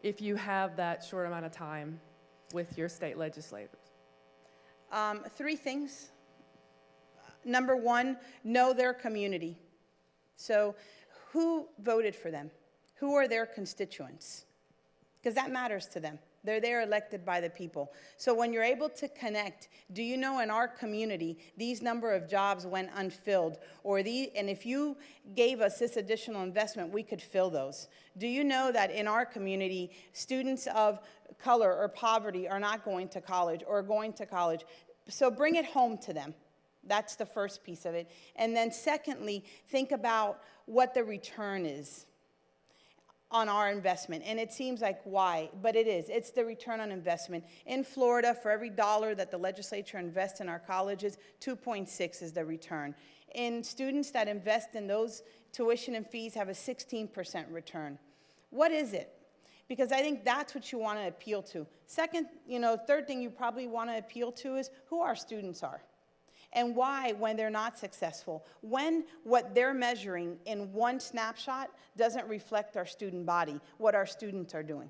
if you have that short amount of time with your state legislators? 3 things. Number 1, know their community. So who voted for them? Who are their constituents? Because that matters to them. They're there elected by the people. So when you're able to connect, do you know in our community, these number of jobs went unfilled? And if you gave us this additional investment, we could fill those. Do you know that in our community, students of color or poverty are not going to college or going to college? So bring it home to them. That's the first piece of it. And then secondly, think about what the return is on our investment. And it seems like why, but it is. It's the return on investment. In Florida, for every dollar that the legislature invests in our colleges, 2.6 is the return. In students that invest in those tuition and fees have a 16% return. What is it? Because I think that's what you want to appeal to. Third thing you probably want to appeal to is who our students are. And why, when they're not successful, when what they're measuring in one snapshot doesn't reflect our student body, what our students are doing.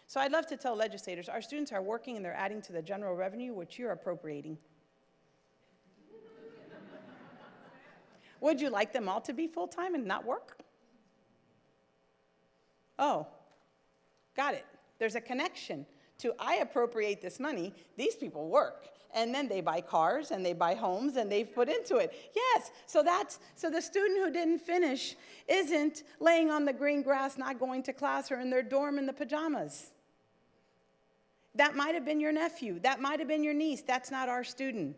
So I'd love to tell legislators, our students are working and they're adding to the general revenue, which you're appropriating. Would you like them all to be full-time and not work? Oh, got it. There's a connection to I appropriate this money, these people work. And then they buy cars and they buy homes and they've put into it. Yes, so the student who didn't finish isn't laying on the green grass, not going to class or in their dorm in the pajamas. That might have been your nephew. That might have been your niece. That's not our student.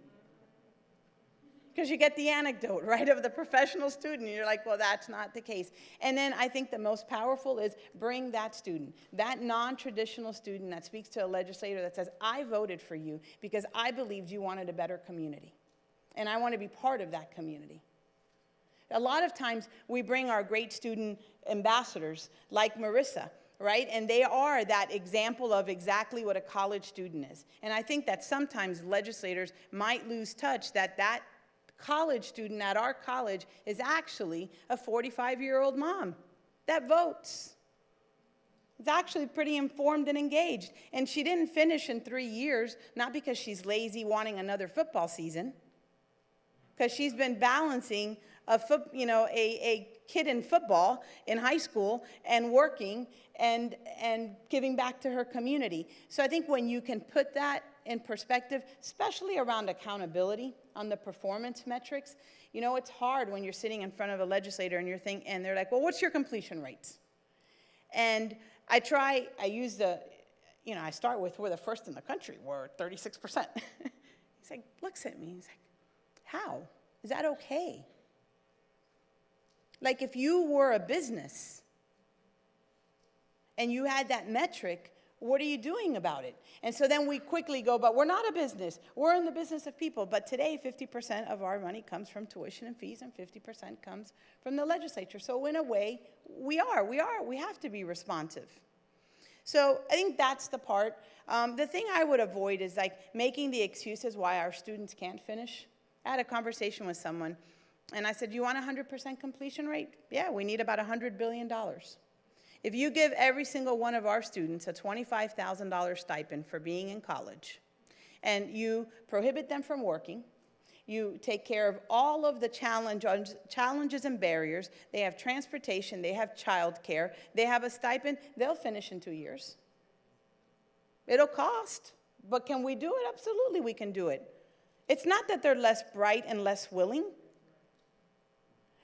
because you get the anecdote, right, of the professional student. And you're like, well, that's not the case. And then I think the most powerful is bring that student, that non-traditional student that speaks to a legislator that says, I voted for you because I believed you wanted a better community. And I want to be part of that community. A lot of times we bring our great student ambassadors like Marissa, right? And they are that example of exactly what a college student is. And I think that sometimes legislators might lose touch that that college student at our college is actually a 45-year-old mom that votes. It's actually pretty informed and engaged. And she didn't finish in 3 years, not because she's lazy wanting another football season, because she's been balancing a kid in football in high school and working and giving back to her community. So I think when you can put that in perspective, especially around accountability on the performance metrics, you know, it's hard when you're sitting in front of a legislator and and they're like, well, what's your completion rates? And I start with, we're the first in the country, we're 36%. He's like, looks at me, he's like, how? Is that okay? Like if you were a business and you had that metric, what are you doing about it? And so then we quickly go, but we're not a business. We're in the business of people. But today, 50% of our money comes from tuition and fees, and 50% comes from the legislature. So in a way, we have to be responsive. So I think that's the part. The thing I would avoid is like making the excuses why our students can't finish. I had a conversation with someone, and I said, you want 100% completion rate? Yeah, we need about $100 billion. If you give every single one of our students a $25,000 stipend for being in college, and you prohibit them from working, you take care of all of the challenges and barriers, they have transportation, they have childcare, they have a stipend, they'll finish in 2 years. It'll cost, but can we do it? Absolutely, we can do it. It's not that they're less bright and less willing.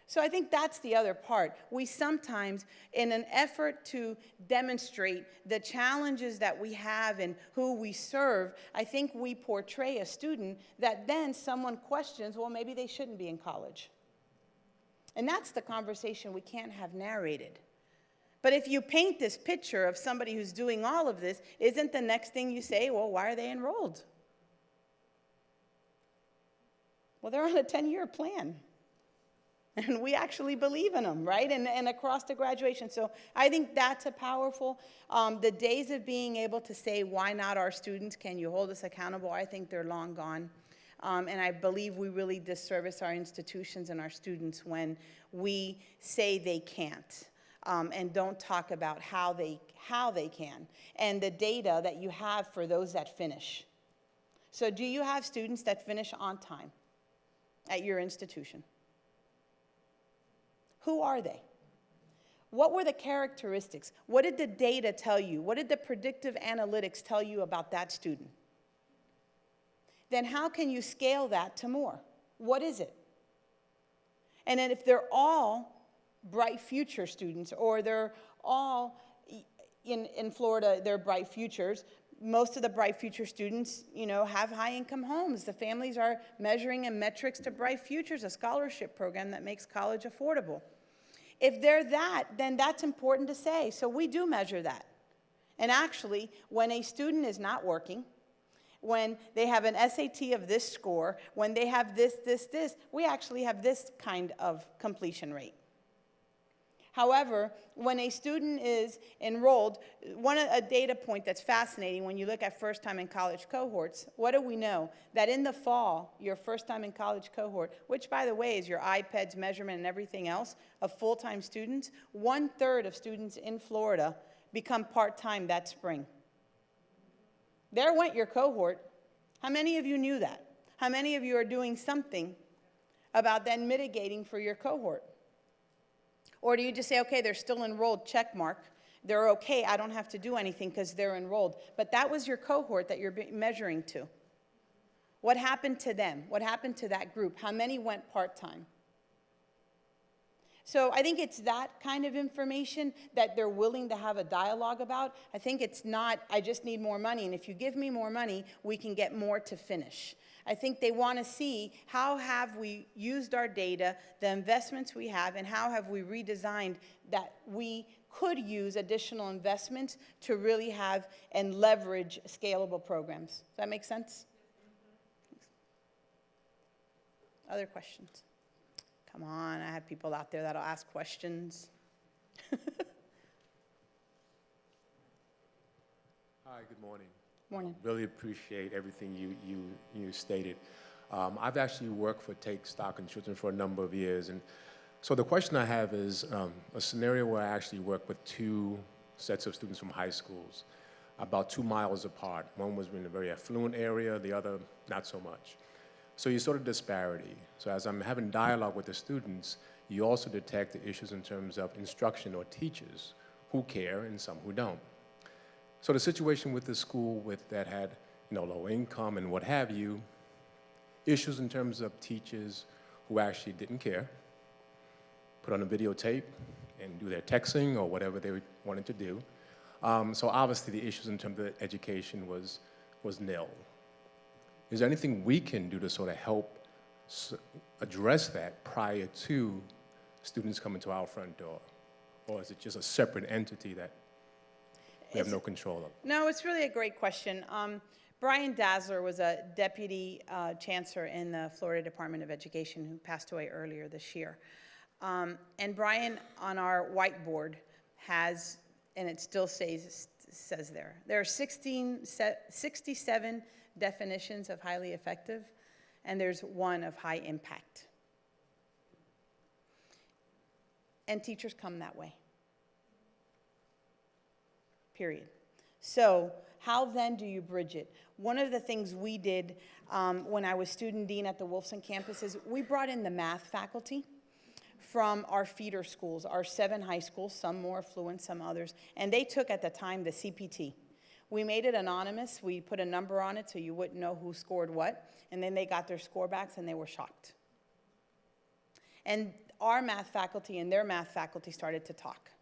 So I think that's the other part. We sometimes, in an effort to demonstrate the challenges that we have and who we serve, I think we portray a student that then someone questions, well, maybe they shouldn't be in college. And that's the conversation we can't have narrated. But if you paint this picture of somebody who's doing all of this, isn't the next thing you say, well, why are they enrolled? Well, they're on a 10-year plan. And we actually believe in them, right? And across the graduation. So I think that's a powerful, the days of being able to say, why not our students? Can you hold us accountable? I think they're long gone. And I believe we really disservice our institutions and our students when we say they can't and don't talk about how they can and the data that you have for those that finish. So do you have students that finish on time at your institution? Who are they? What were the characteristics? What did the data tell you? What did the predictive analytics tell you about that student? Then how can you scale that to more? What is it? And then if they're all bright future students, or they're all in Florida, they're bright futures, most of the bright future students, have high-income homes. The families are measuring in metrics to Bright Futures, a scholarship program that makes college affordable. If they're that, then that's important to say. So we do measure that. And actually, when a student is not working, when they have an SAT of this score, when they have this, we actually have this kind of completion rate. However, when a student is enrolled, a data point that's fascinating when you look at first-time in college cohorts, what do we know? That in the fall, your first-time in college cohort, which, by the way, is your iPads measurement and everything else of full-time students, 1/3 of students in Florida become part-time that spring. There went your cohort. How many of you knew that? How many of you are doing something about then mitigating for your cohort? Or do you just say, okay, they're still enrolled, check mark. They're okay, I don't have to do anything because they're enrolled. But that was your cohort that you're measuring to. What happened to them? What happened to that group? How many went part-time? So I think it's that kind of information that they're willing to have a dialogue about. I think it's not, I just need more money, and if you give me more money, we can get more to finish. I think they want to see how have we used our data, the investments we have, and how have we redesigned that we could use additional investments to really have and leverage scalable programs. Does that make sense? Other questions? Come on, I have people out there that'll ask questions. Hi, good morning. Morning. Really appreciate everything you stated. I've actually worked for Take Stock in Children for a number of years, and so the question I have is a scenario where I actually worked with two sets of students from high schools, about 2 miles apart. One was in a very affluent area, the other not so much. So you sort of disparity. So as I'm having dialogue with the students, you also detect the issues in terms of instruction or teachers who care and some who don't. So the situation with the school that had low income and what have you, issues in terms of teachers who actually didn't care, put on a videotape and do their texting or whatever they wanted to do. So obviously the issues in terms of education was nil. Is there anything we can do to sort of help address that prior to students coming to our front door? Or is it just a separate entity that we have no control of? No, it's really a great question. Brian Dazzler was a deputy chancellor in the Florida Department of Education who passed away earlier this year. And Brian, on our whiteboard, has, and it still says there are 67 definitions of highly effective, and there's one of high impact. And teachers come that way. Period. So how then do you bridge it? One of the things we did when I was student dean at the Wolfson campus is we brought in the math faculty from our feeder schools, our 7 high schools, some more affluent, some others, and they took at the time the CPT. We made it anonymous. We put a number on it so you wouldn't know who scored what, and then they got their score backs and they were shocked. And our math faculty and their math faculty started to talk.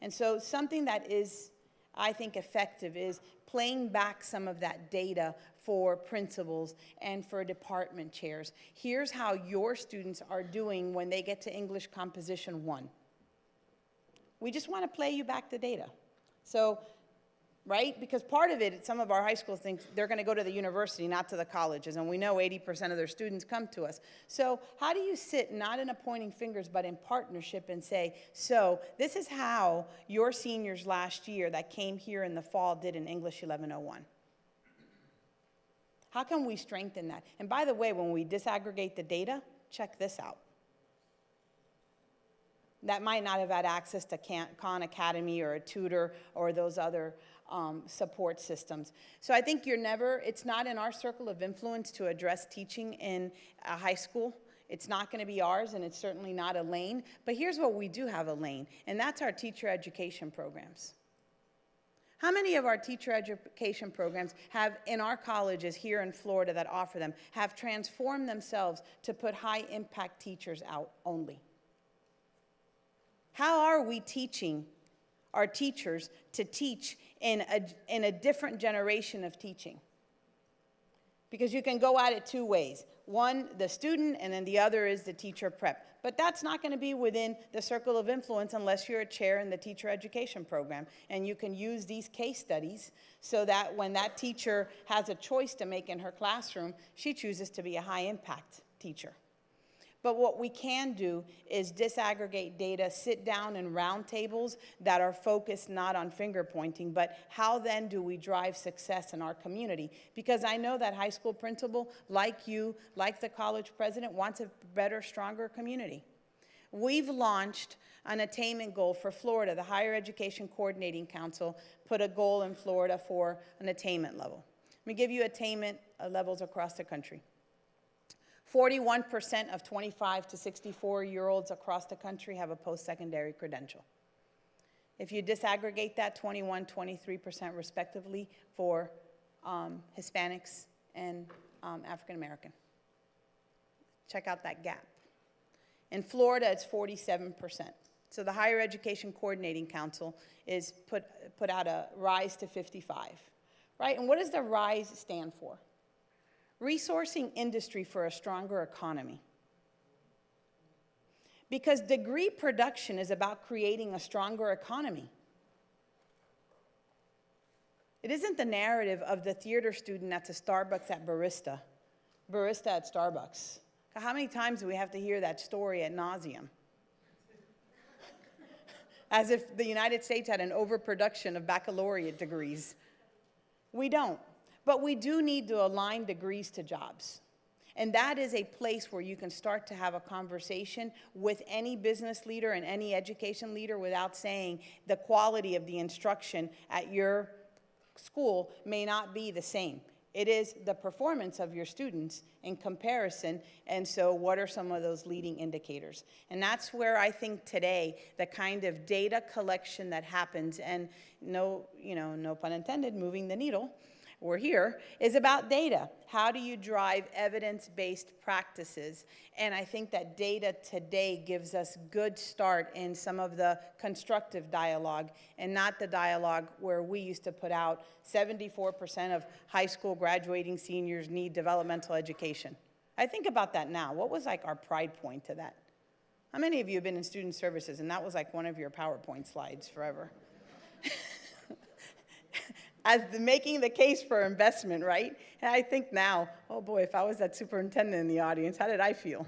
And so something that is, I think, effective is playing back some of that data for principals and for department chairs. Here's how your students are doing when they get to English Composition 1. We just want to play you back the data. So, right? Because part of it, some of our high schools think they're going to go to the university, not to the colleges, and we know 80% of their students come to us. So how do you sit, not in a pointing fingers, but in partnership and say, so this is how your seniors last year that came here in the fall did in English 1101. How can we strengthen that? And by the way, when we disaggregate the data, check this out. That might not have had access to Khan Academy or a tutor or those other support systems. So I think it's not in our circle of influence to address teaching in a high school. It's not going to be ours, and it's certainly not a lane. But here's what we do have a lane, and that's our teacher education programs. How many of our teacher education programs have, in our colleges here in Florida that offer them, have transformed themselves to put high impact teachers out only? How are we teaching our teachers to teach in a different generation of teaching? Because you can go at it 2 ways. One, the student, and then the other is the teacher prep. But that's not going to be within the circle of influence unless you're a chair in the teacher education program. And you can use these case studies so that when that teacher has a choice to make in her classroom, she chooses to be a high impact teacher. But what we can do is disaggregate data, sit down in round tables that are focused not on finger pointing, but how then do we drive success in our community? Because I know that high school principal, like you, like the college president, wants a better, stronger community. We've launched an attainment goal for Florida. The Higher Education Coordinating Council put a goal in Florida for an attainment level. Let me give you attainment levels across the country. 41% of 25 to 64-year-olds across the country have a post-secondary credential. If you disaggregate that, 21, 23% respectively for Hispanics and African American. Check out that gap. In Florida, it's 47%. So the Higher Education Coordinating Council is put out a rise to 55, right? And what does the rise stand for? Resourcing industry for a stronger economy. Because degree production is about creating a stronger economy. It isn't the narrative of the theater student that's a Starbucks at barista at Starbucks. How many times do we have to hear that story ad nauseum? As if the United States had an overproduction of baccalaureate degrees. We don't. But we do need to align degrees to jobs. And that is a place where you can start to have a conversation with any business leader and any education leader without saying the quality of the instruction at your school may not be the same. It is the performance of your students in comparison, and so what are some of those leading indicators? And that's where I think today the kind of data collection that happens, and no pun intended, moving the needle, we're here, is about data. How do you drive evidence-based practices? And I think that data today gives us good start in some of the constructive dialogue, and not the dialogue where we used to put out 74% of high school graduating seniors need developmental education. I think about that now. What was like our pride point to that? How many of you have been in student services and that was like one of your PowerPoint slides forever? As making the case for investment, right? And I think now, oh boy, if I was that superintendent in the audience, how did I feel?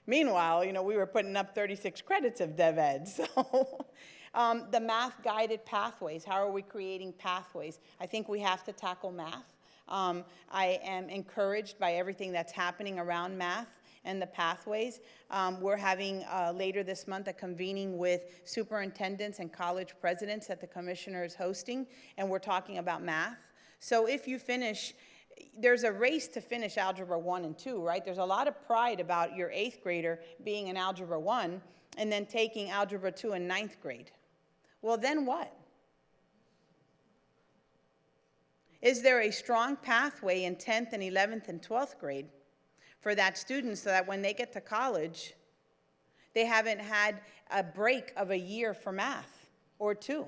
Meanwhile, we were putting up 36 credits of dev ed. So the math-guided pathways, how are we creating pathways? I think we have to tackle math. I am encouraged by everything that's happening around math and the pathways. We're having later this month a convening with superintendents and college presidents that the commissioner is hosting, and we're talking about math. So if you finish, there's a race to finish Algebra 1 and 2, right? There's a lot of pride about your 8th grader being in Algebra 1 and then taking Algebra 2 in 9th grade. Well, then what? Is there a strong pathway in 10th and 11th and 12th grade for that student so that when they get to college, they haven't had a break of a year for math or 2?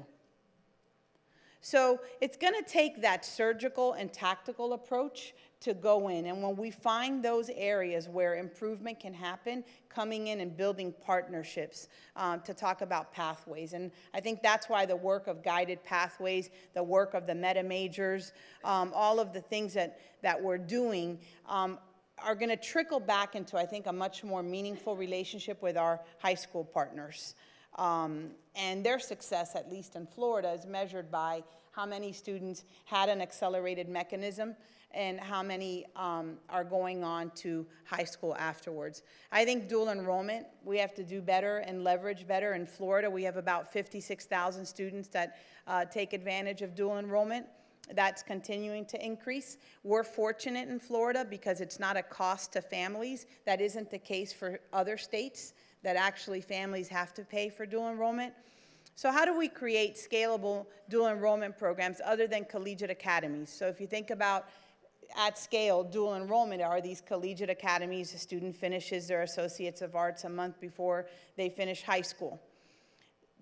So it's going to take that surgical and tactical approach to go in. And when we find those areas where improvement can happen, coming in and building partnerships to talk about pathways. And I think that's why the work of guided pathways, the work of the meta majors, all of the things that we're doing are going to trickle back into, I think, a much more meaningful relationship with our high school partners. And their success, at least in Florida, is measured by how many students had an accelerated mechanism and how many are going on to high school afterwards. I think dual enrollment, we have to do better and leverage better. In Florida, we have about 56,000 students that take advantage of dual enrollment. That's continuing to increase. We're fortunate in Florida because it's not a cost to families. That isn't the case for other states, that actually families have to pay for dual enrollment. So how do we create scalable dual enrollment programs other than collegiate academies? So if you think about at scale, dual enrollment are these collegiate academies. A student finishes their Associates of Arts a month before they finish high school.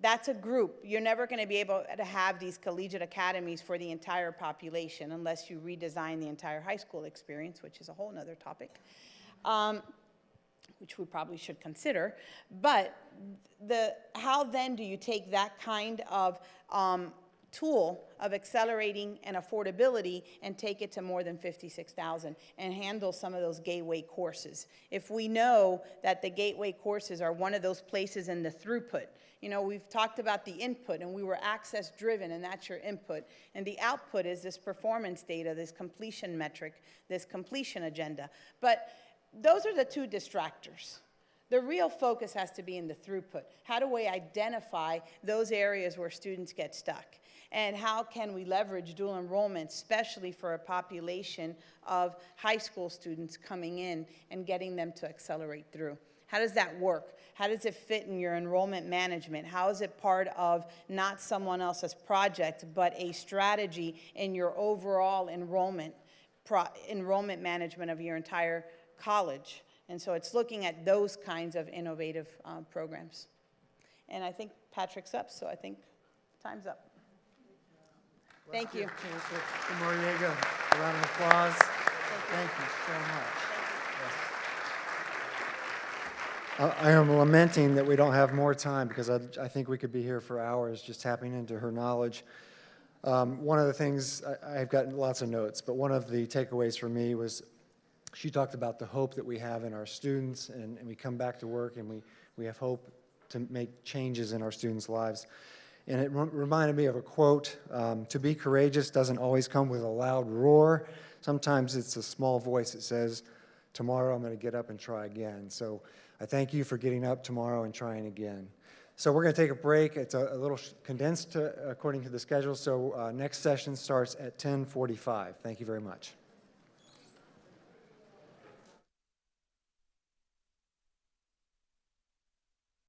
That's a group. You're never going to be able to have these collegiate academies for the entire population unless you redesign the entire high school experience, which is a whole nother topic, which we probably should consider. But how then do you take that kind of tool of accelerating and affordability and take it to more than 56,000 and handle some of those gateway courses? If we know that the gateway courses are one of those places in the throughput, we've talked about the input, and we were access driven, and that's your input. And the output is this performance data, this completion metric, this completion agenda. But those are the two distractors. The real focus has to be in the throughput. How do we identify those areas where students get stuck? And how can we leverage dual enrollment, especially for a population of high school students coming in and getting them to accelerate through? How does that work? How does it fit in your enrollment management? How is it part of not someone else's project, but a strategy in your overall enrollment management of your entire college? And so it's looking at those kinds of innovative programs. And I think Patrick's up, so I think time's up. Thank you. Chancellor Pumariega, a round of applause. Thank you so much. Yes. I am lamenting that we don't have more time because I think we could be here for hours just tapping into her knowledge. One of the things, I've gotten lots of notes, but one of the takeaways for me was she talked about the hope that we have in our students, and we come back to work and we have hope to make changes in our students' lives. And it reminded me of a quote, to be courageous doesn't always come with a loud roar. Sometimes it's a small voice that says, tomorrow I'm going to get up and try again. So I thank you for getting up tomorrow and trying again. So we're going to take a break. It's a little condensed according to the schedule. So next session starts at 10:45. Thank you very much.